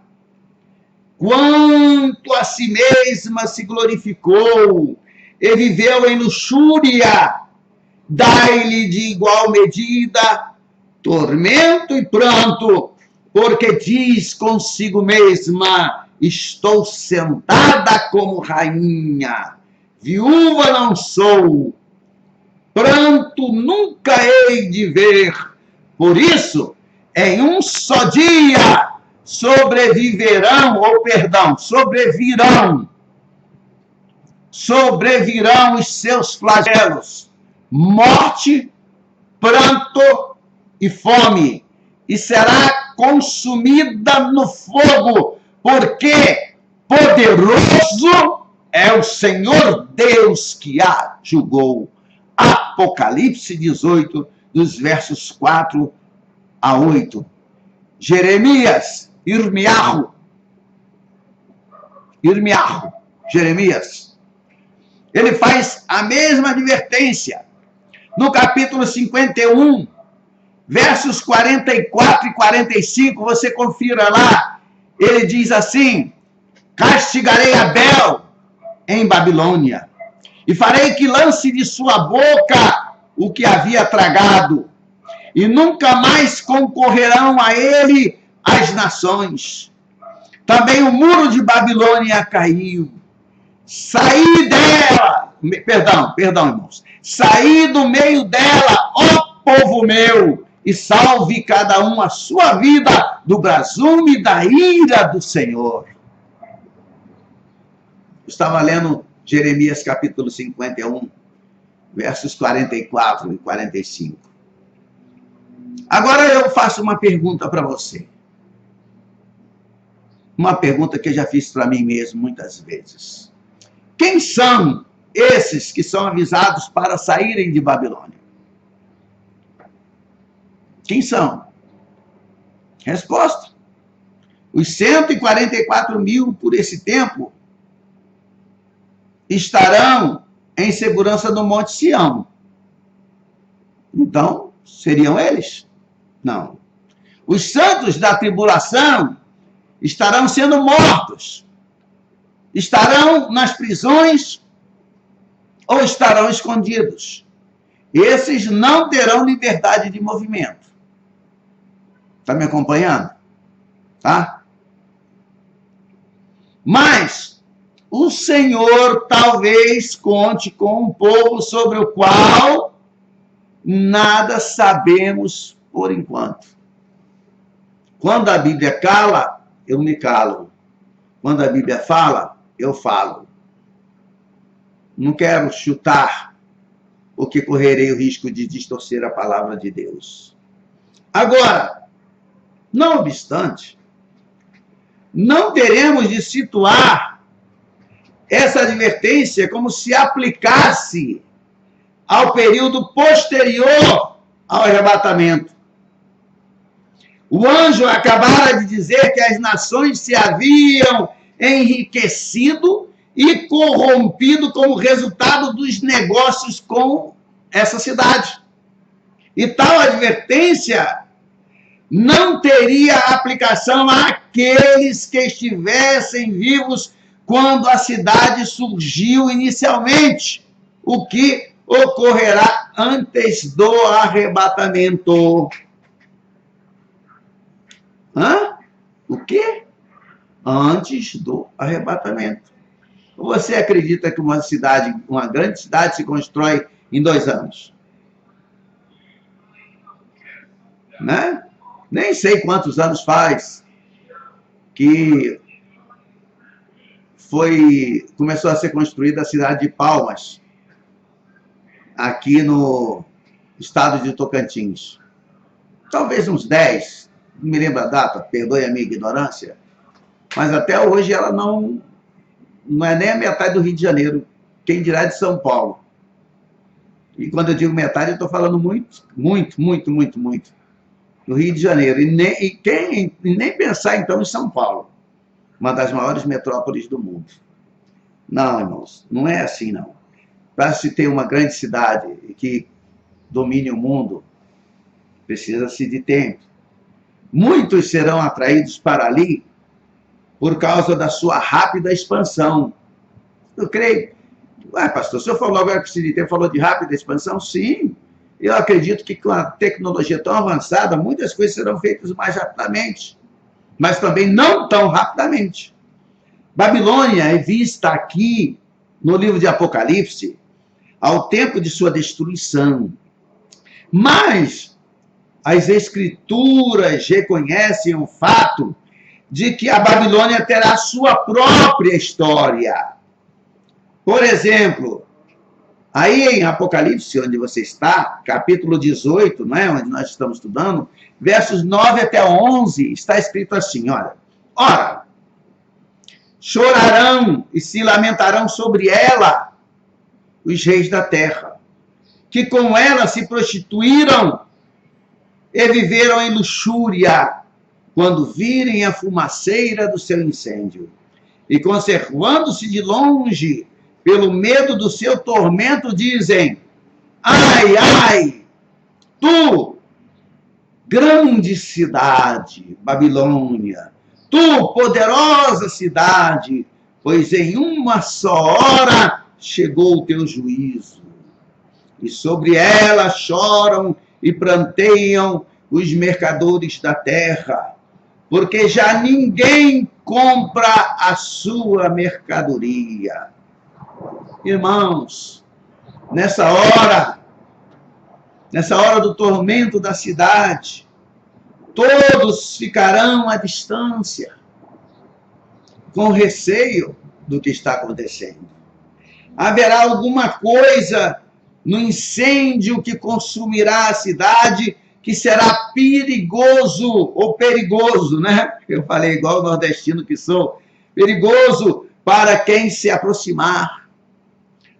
Quanto a si mesma se glorificou e viveu em luxúria, dai-lhe de igual medida tormento e pranto, porque diz consigo mesma: estou sentada como rainha, viúva não sou, pranto nunca hei de ver. Por isso, em um só dia sobrevirão os seus flagelos, morte, pranto e fome, e será consumida no fogo, porque poderoso é o Senhor Deus que a julgou. Apocalipse 18, dos versos 4 a 8. Jeremias, Jeremias. Ele faz a mesma advertência. No capítulo 51, versos 44 e 45, você confira lá, ele diz assim: castigarei Abel em Babilônia, e farei que lance de sua boca o que havia tragado, e nunca mais concorrerão a ele as nações. Também o muro de Babilônia caiu. Saí dela, perdão, irmãos, saí do meio dela, ó povo meu, e salve cada um a sua vida do brasume da ira do Senhor. Estava lendo Jeremias capítulo 51, versos 44 e 45. Agora eu faço uma pergunta para você. Uma pergunta que eu já fiz para mim mesmo muitas vezes. Quem são esses que são avisados para saírem de Babilônia? Quem são? Resposta: os 144 mil por esse tempo estarão em segurança no Monte Sião. Então, seriam eles? Não. Os santos da tribulação estarão sendo mortos. Estarão nas prisões ou estarão escondidos. Esses não terão liberdade de movimento. Está me acompanhando? Tá? Mas o Senhor talvez conte com um povo sobre o qual nada sabemos por enquanto. Quando a Bíblia cala, eu me calo. Quando a Bíblia fala, eu falo. Não quero chutar, porque correrei o risco de distorcer a palavra de Deus. Agora, não obstante, não teremos de situar essa advertência como se aplicasse ao período posterior ao arrebatamento. O anjo acabara de dizer que as nações se haviam enriquecido e corrompido como resultado dos negócios com essa cidade. E tal advertência não teria aplicação àqueles que estivessem vivos quando a cidade surgiu inicialmente, o que ocorrerá antes do arrebatamento. O quê? Antes do arrebatamento. Você acredita que uma grande cidade se constrói em 2 anos? Né? Nem sei quantos anos faz que começou a ser construída a cidade de Palmas, aqui no estado de Tocantins. Talvez uns 10, não me lembro a data, perdoe a minha ignorância, mas até hoje ela não é nem a metade do Rio de Janeiro, quem dirá de São Paulo. E quando eu digo metade, eu estou falando muito do Rio de Janeiro. E nem pensar, então, em São Paulo, uma das maiores metrópoles do mundo. Não, irmãos, não é assim, não. Para se ter uma grande cidade que domine o mundo, precisa-se de tempo. Muitos serão atraídos para ali por causa da sua rápida expansão. Eu creio. Pastor, o senhor falou agora que precisa de tempo, falou de rápida expansão? Sim. Eu acredito que com a tecnologia tão avançada, muitas coisas serão feitas mais rapidamente, mas também não tão rapidamente. Babilônia é vista aqui no livro de Apocalipse ao tempo de sua destruição. Mas as Escrituras reconhecem o fato de que a Babilônia terá sua própria história. Por exemplo, aí em Apocalipse, onde você está, capítulo 18, não é? Onde nós estamos estudando, versos 9 até 11, está escrito assim, olha. Ora, chorarão e se lamentarão sobre ela os reis da terra, que com ela se prostituíram e viveram em luxúria, quando virem a fumaceira do seu incêndio. E conservando-se de longe, pelo medo do seu tormento, dizem: ai, ai, tu, grande cidade, Babilônia, tu, poderosa cidade, pois em uma só hora chegou o teu juízo. E sobre ela choram e pranteiam os mercadores da terra, porque já ninguém compra a sua mercadoria. Irmãos, nessa hora do tormento da cidade, todos ficarão à distância, com receio do que está acontecendo. Haverá alguma coisa no incêndio que consumirá a cidade que será perigoso, né? Eu falei igual o nordestino que sou, perigoso para quem se aproximar.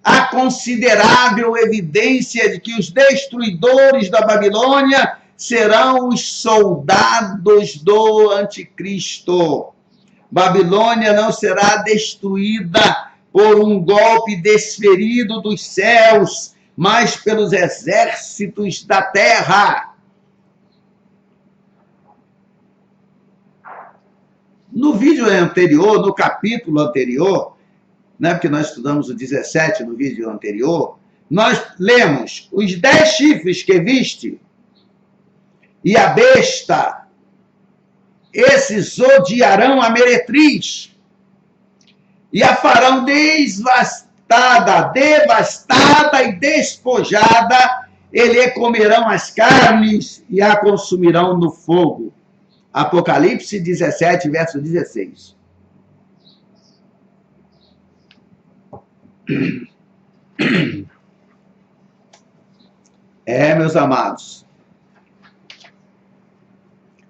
Há considerável evidência de que os destruidores da Babilônia serão os soldados do anticristo. Babilônia não será destruída por um golpe desferido dos céus, mas pelos exércitos da terra. No vídeo anterior, no capítulo anterior, né, porque nós estudamos o 17 no vídeo anterior, nós lemos: os 10 chifres que viste e a besta, esses odiarão a meretriz e a farão devastada e despojada, e lhe comerão as carnes e a consumirão no fogo. Apocalipse 17, verso 16. Meus amados,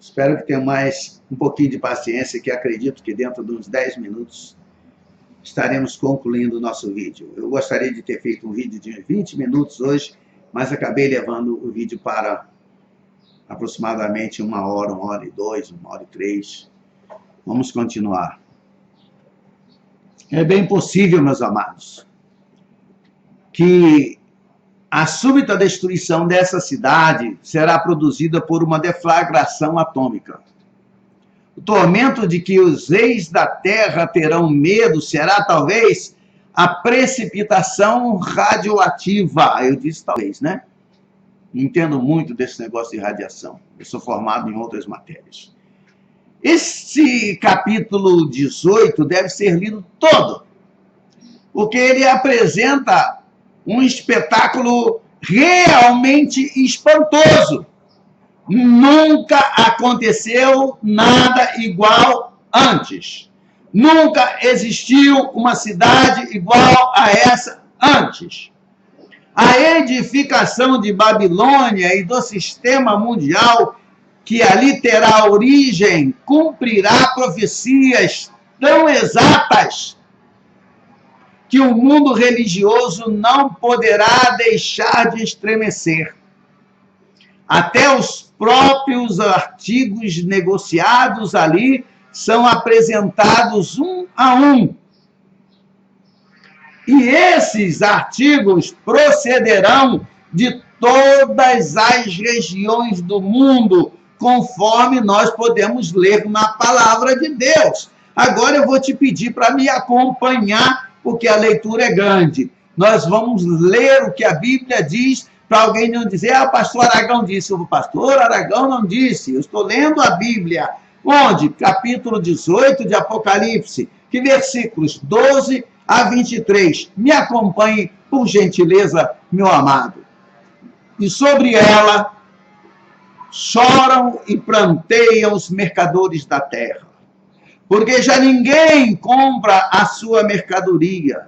espero que tenham mais um pouquinho de paciência, que acredito que dentro de uns 10 minutos estaremos concluindo o nosso vídeo. Eu gostaria de ter feito um vídeo de 20 minutos hoje, mas acabei levando o vídeo para aproximadamente 1 hora, 1h02, 1h03. Vamos continuar. É bem possível, meus amados, que a súbita destruição dessa cidade será produzida por uma deflagração atômica. O tormento de que os reis da terra terão medo será, talvez, a precipitação radioativa. Eu disse talvez, né? Não entendo muito desse negócio de radiação. Eu sou formado em outras matérias. Esse capítulo 18 deve ser lido todo, porque ele apresenta um espetáculo realmente espantoso. Nunca aconteceu nada igual antes. Nunca existiu uma cidade igual a essa antes. A edificação de Babilônia e do sistema mundial que ali terá origem cumprirá profecias tão exatas que o mundo religioso não poderá deixar de estremecer. Até os próprios artigos negociados ali são apresentados um a um. E esses artigos procederão de todas as regiões do mundo, conforme nós podemos ler na palavra de Deus. Agora eu vou te pedir para me acompanhar, porque a leitura é grande. Nós vamos ler o que a Bíblia diz, para alguém não dizer: o pastor Aragão disse. O pastor Aragão não disse, eu estou lendo a Bíblia. Onde? Capítulo 18 de Apocalipse, que versículos 12 a 23. Me acompanhe, por gentileza, meu amado. E sobre ela choram e pranteiam os mercadores da terra, porque já ninguém compra a sua mercadoria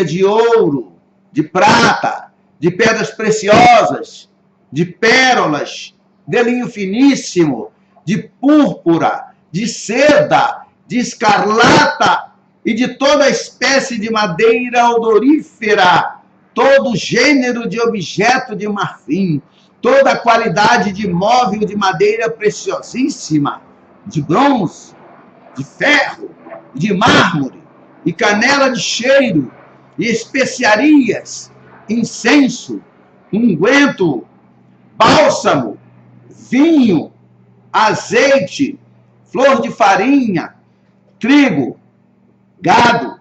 de ouro, de prata, de pedras preciosas, de pérolas, de linho finíssimo, de púrpura, de seda, de escarlata e de toda espécie de madeira odorífera, todo gênero de objeto de marfim, toda qualidade de móvel de madeira preciosíssima, de bronze, de ferro, de mármore, e canela de cheiro, e especiarias, incenso, unguento, bálsamo, vinho, azeite, flor de farinha, trigo, gado,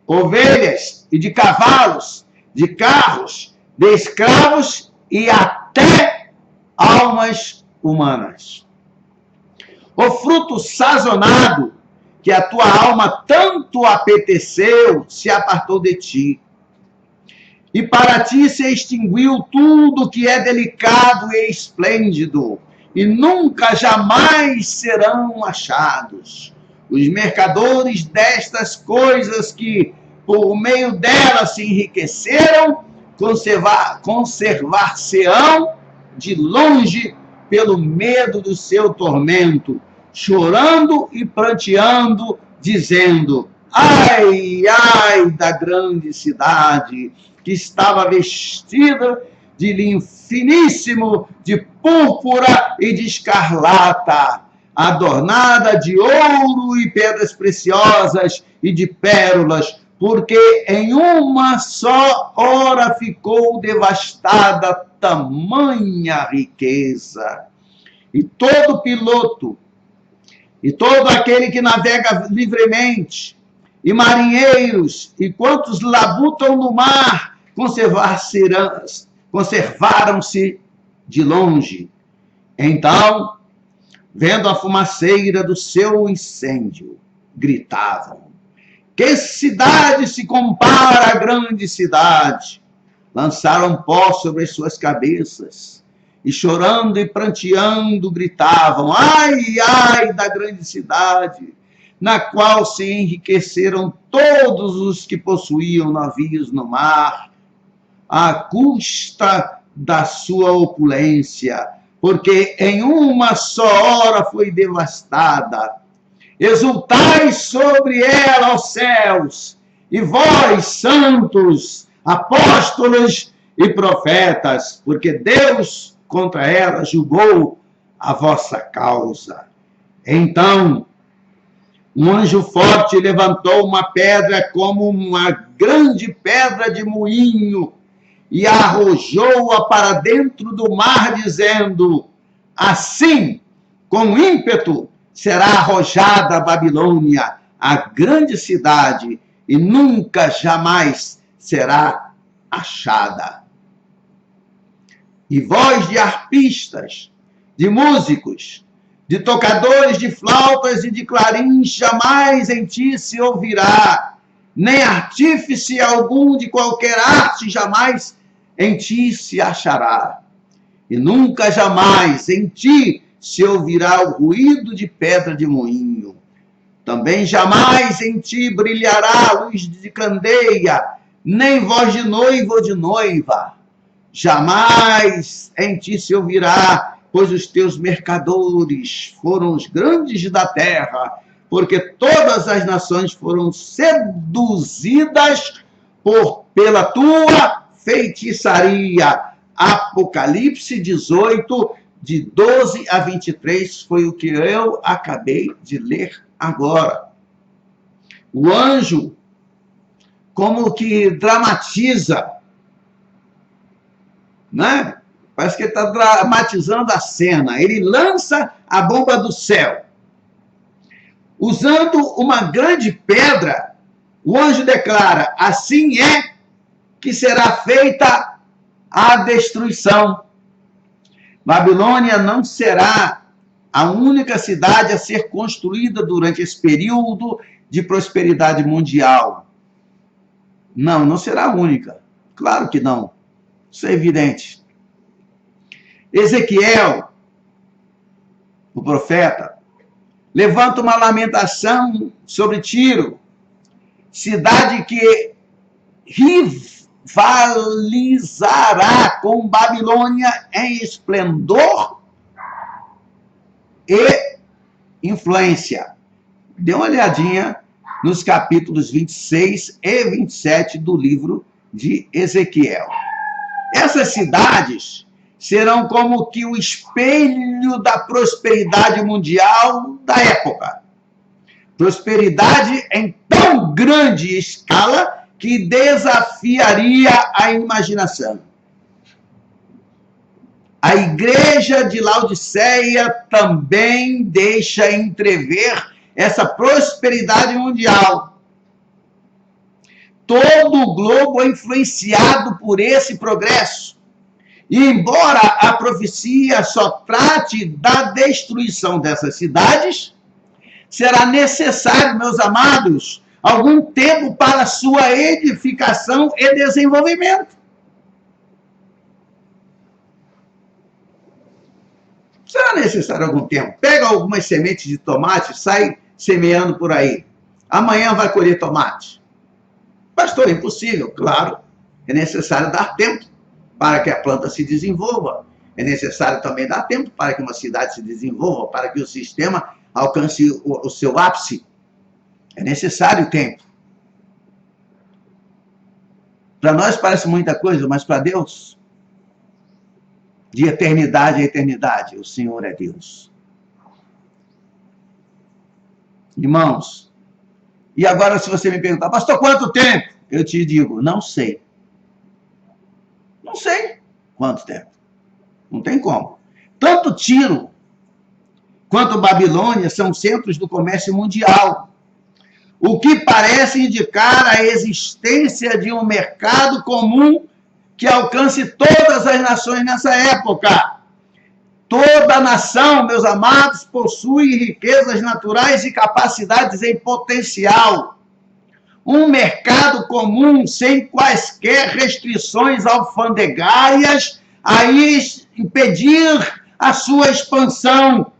ovelhas e de cavalos, de carros, de escravos e até almas humanas. O fruto sazonado que a tua alma tanto apeteceu se apartou de ti. E para ti se extinguiu tudo que é delicado e esplêndido, e nunca jamais serão achados. Os mercadores destas coisas que, por meio delas, se enriqueceram, conservar-se-ão de longe pelo medo do seu tormento, chorando e pranteando, dizendo: ai, ai da grande cidade, que estava vestida de linho finíssimo, de púrpura e de escarlata, adornada de ouro e pedras preciosas e de pérolas, porque em uma só hora ficou devastada tamanha riqueza. E todo piloto, e todo aquele que navega livremente, e marinheiros, e quantos labutam no mar, conservaram-se de longe. Então, vendo a fumaceira do seu incêndio, gritavam: que cidade se compara à grande cidade? Lançaram pó sobre as suas cabeças, e chorando e pranteando, gritavam: ai, ai da grande cidade, na qual se enriqueceram todos os que possuíam navios no mar, à custa da sua opulência, porque em uma só hora foi devastada. Exultai sobre ela, ó céus, e vós, santos, apóstolos e profetas, porque Deus contra ela julgou a vossa causa. Então, um anjo forte levantou uma pedra como uma grande pedra de moinho e arrojou-a para dentro do mar, dizendo: assim, com ímpeto, será arrojada a Babilônia, a grande cidade, e nunca jamais será achada. E voz de arpistas, de músicos, de tocadores de flautas e de clarins, jamais em ti se ouvirá, nem artífice algum de qualquer arte jamais em ti se achará. E nunca jamais em ti se ouvirá o ruído de pedra de moinho. Também jamais em ti brilhará a luz de candeia, nem voz de noivo ou de noiva. Jamais em ti se ouvirá, pois os teus mercadores foram os grandes da terra, porque todas as nações foram seduzidas pela tua feitiçaria. Apocalipse 18, de 12 a 23, foi o que eu acabei de ler agora. O anjo, como que dramatiza, né? Parece que ele está dramatizando a cena. Ele lança a bomba do céu. Usando uma grande pedra, o anjo declara: assim é que será feita a destruição. Babilônia não será a única cidade a ser construída durante esse período de prosperidade mundial. Não, não será a única. Claro que não. Isso é evidente. Ezequiel, o profeta, levanta uma lamentação sobre Tiro, cidade que rivalizará com Babilônia em esplendor e influência. Dê uma olhadinha nos capítulos 26 e 27 do livro de Ezequiel. Essas cidades serão como que o espelho da prosperidade mundial da época. Prosperidade em tão grande escala que desafiaria a imaginação. A igreja de Laodiceia também deixa entrever essa prosperidade mundial. Todo o globo é influenciado por esse progresso. E embora a profecia só trate da destruição dessas cidades, será necessário, meus amados, algum tempo para sua edificação e desenvolvimento. Será necessário algum tempo. Pega algumas sementes de tomate, sai semeando por aí. Amanhã vai colher tomate. Pastor, é impossível. Claro, é necessário dar tempo para que a planta se desenvolva. É necessário também dar tempo para que uma cidade se desenvolva, para que o sistema alcance o seu ápice. É necessário tempo. Para nós parece muita coisa, mas para Deus, de eternidade a eternidade, o Senhor é Deus. Irmãos, e agora se você me perguntar, pastor, quanto tempo? Eu te digo, não sei. Não sei quanto tempo. Não tem como. Tanto Tiro quanto Babilônia são centros do comércio mundial, o que parece indicar a existência de um mercado comum que alcance todas as nações nessa época. Toda nação, meus amados, possui riquezas naturais e capacidades em potencial. Um mercado comum sem quaisquer restrições alfandegárias a impedir a sua expansão.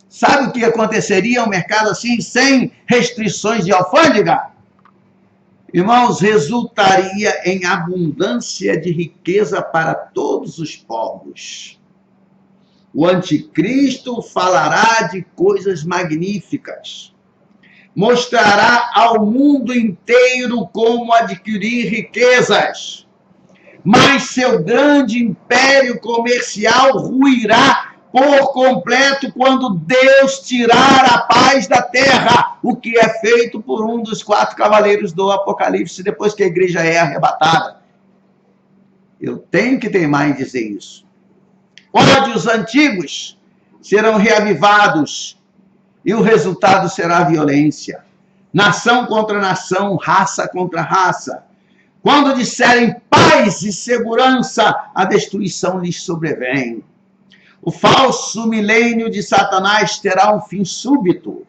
Sabe o que aconteceria um mercado assim, sem restrições de alfândega? Irmãos, resultaria em abundância de riqueza para todos os povos. O anticristo falará de coisas magníficas. Mostrará ao mundo inteiro como adquirir riquezas. Mas seu grande império comercial ruirá por completo quando Deus tirar a paz da terra, o que é feito por um dos 4 cavaleiros do Apocalipse, depois que a igreja é arrebatada. Eu tenho que teimar em dizer isso. Ódios antigos serão reavivados e o resultado será violência. Nação contra nação, raça contra raça. Quando disserem paz e segurança, a destruição lhes sobrevém. O falso milênio de Satanás terá um fim súbito.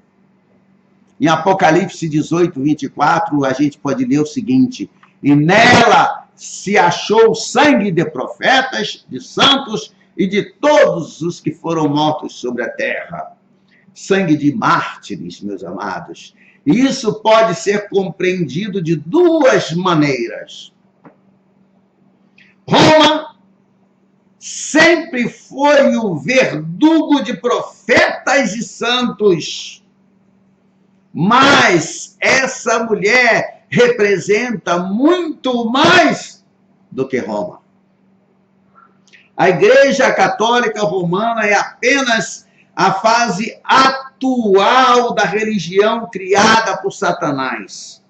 Em Apocalipse 18, 24, a gente pode ler o seguinte: e nela se achou sangue de profetas, de santos e de todos os que foram mortos sobre a terra. Sangue de mártires, meus amados. E isso pode ser compreendido de 2 maneiras. Roma sempre foi o verdugo de profetas e santos. Mas essa mulher representa muito mais do que Roma. A Igreja Católica Romana é apenas a fase atual da religião criada por Satanás.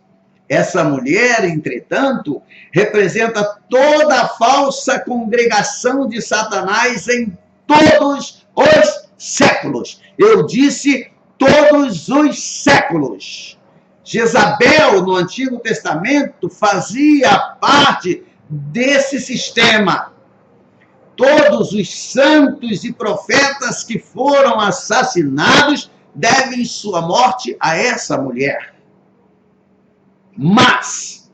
Essa mulher, entretanto, representa toda a falsa congregação de Satanás em todos os séculos. Eu disse todos os séculos. Jezabel, no Antigo Testamento, fazia parte desse sistema. Todos os santos e profetas que foram assassinados devem sua morte a essa mulher. Mas,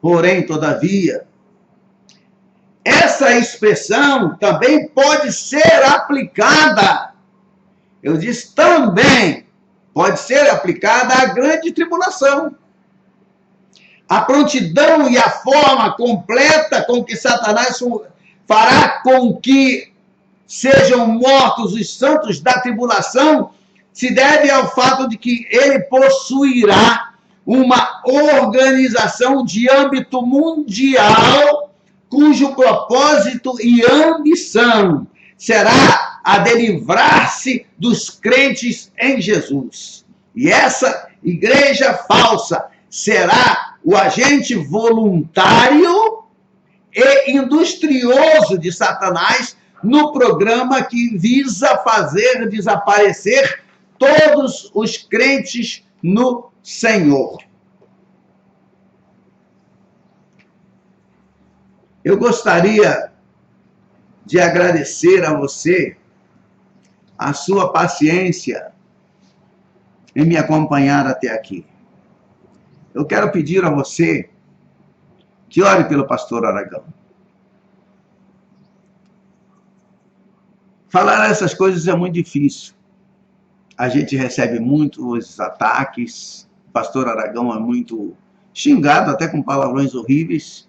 porém, todavia, essa expressão também pode ser aplicada, eu disse também, pode ser aplicada à grande tribulação. A prontidão e a forma completa com que Satanás fará com que sejam mortos os santos da tribulação se deve ao fato de que ele possuirá uma organização de âmbito mundial, cujo propósito e ambição será a de livrar-se dos crentes em Jesus. E essa igreja falsa será o agente voluntário e industrioso de Satanás no programa que visa fazer desaparecer todos os crentes no Senhor. Eu gostaria de agradecer a você a sua paciência em me acompanhar até aqui. Eu quero pedir a você que ore pelo pastor Aragão. Falar essas coisas é muito difícil. A gente recebe muitos ataques, o pastor Aragão é muito xingado, até com palavrões horríveis,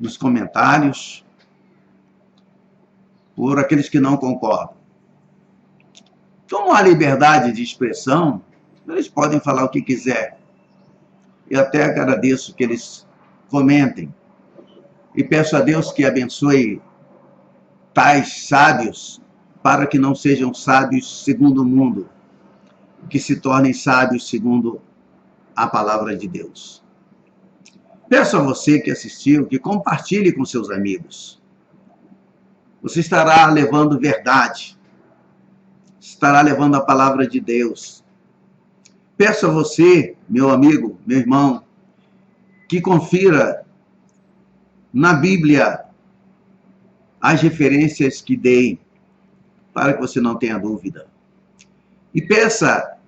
nos comentários, por aqueles que não concordam. Como há liberdade de expressão, eles podem falar o que quiser. Eu até agradeço que eles comentem. E peço a Deus que abençoe tais sábios, para que não sejam sábios segundo o mundo, que se tornem sábios segundo a palavra de Deus. Peço a você que assistiu, que compartilhe com seus amigos. Você estará levando verdade, estará levando a palavra de Deus. Peço a você, meu amigo, meu irmão, que confira na Bíblia as referências que dei, para que você não tenha dúvida. E peça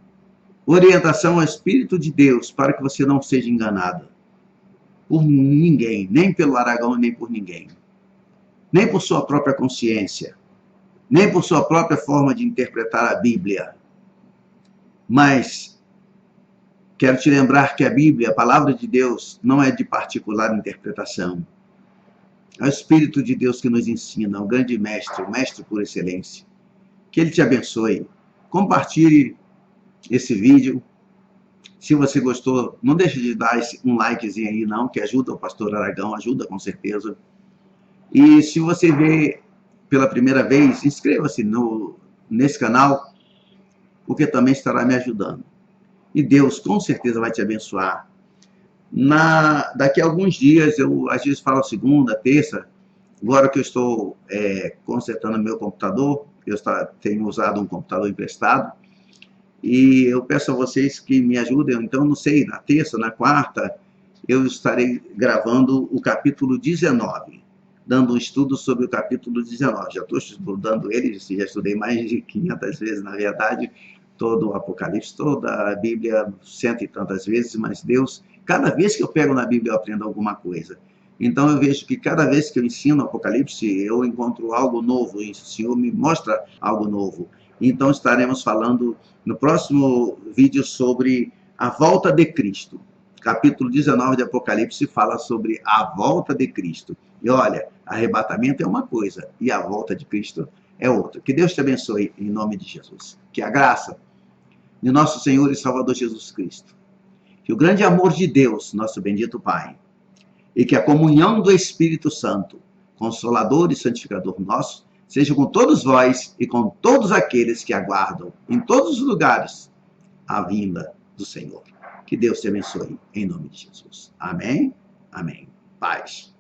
orientação ao Espírito de Deus, para que você não seja enganado por ninguém, nem pelo Aragão, nem por ninguém. Nem por sua própria consciência, nem por sua própria forma de interpretar a Bíblia. Mas quero te lembrar que a Bíblia, a palavra de Deus, não é de particular interpretação. É o Espírito de Deus que nos ensina, o grande mestre, o mestre por excelência. Que Ele te abençoe. Compartilhe esse vídeo. Se você gostou, não deixe de dar um likezinho aí, não, que ajuda o pastor Aragão, ajuda com certeza. E se você vê pela primeira vez, inscreva-se nesse canal, porque também estará me ajudando. E Deus com certeza vai te abençoar. Daqui a alguns dias, eu às vezes falo segunda, terça, agora que eu estou consertando meu computador, eu tenho usado um computador emprestado, e eu peço a vocês que me ajudem, então não sei, na terça, na quarta, eu estarei gravando o capítulo 19, dando um estudo sobre o capítulo 19. Já estou estudando ele, já estudei mais de 500 vezes, na verdade, todo o Apocalipse, toda a Bíblia, cento e tantas vezes, mas Deus, cada vez que eu pego na Bíblia, eu aprendo alguma coisa. Então eu vejo que cada vez que eu ensino o Apocalipse, eu encontro algo novo, e o Senhor me mostra algo novo. Então estaremos falando no próximo vídeo sobre a volta de Cristo. Capítulo 19 de Apocalipse fala sobre a volta de Cristo. E olha, arrebatamento é uma coisa e a volta de Cristo é outra. Que Deus te abençoe em nome de Jesus. Que a graça de nosso Senhor e Salvador Jesus Cristo, que o grande amor de Deus, nosso bendito Pai, e que a comunhão do Espírito Santo, Consolador e Santificador nosso, seja com todos vós e com todos aqueles que aguardam em todos os lugares a vinda do Senhor. Que Deus te abençoe em nome de Jesus. Amém? Amém. Paz.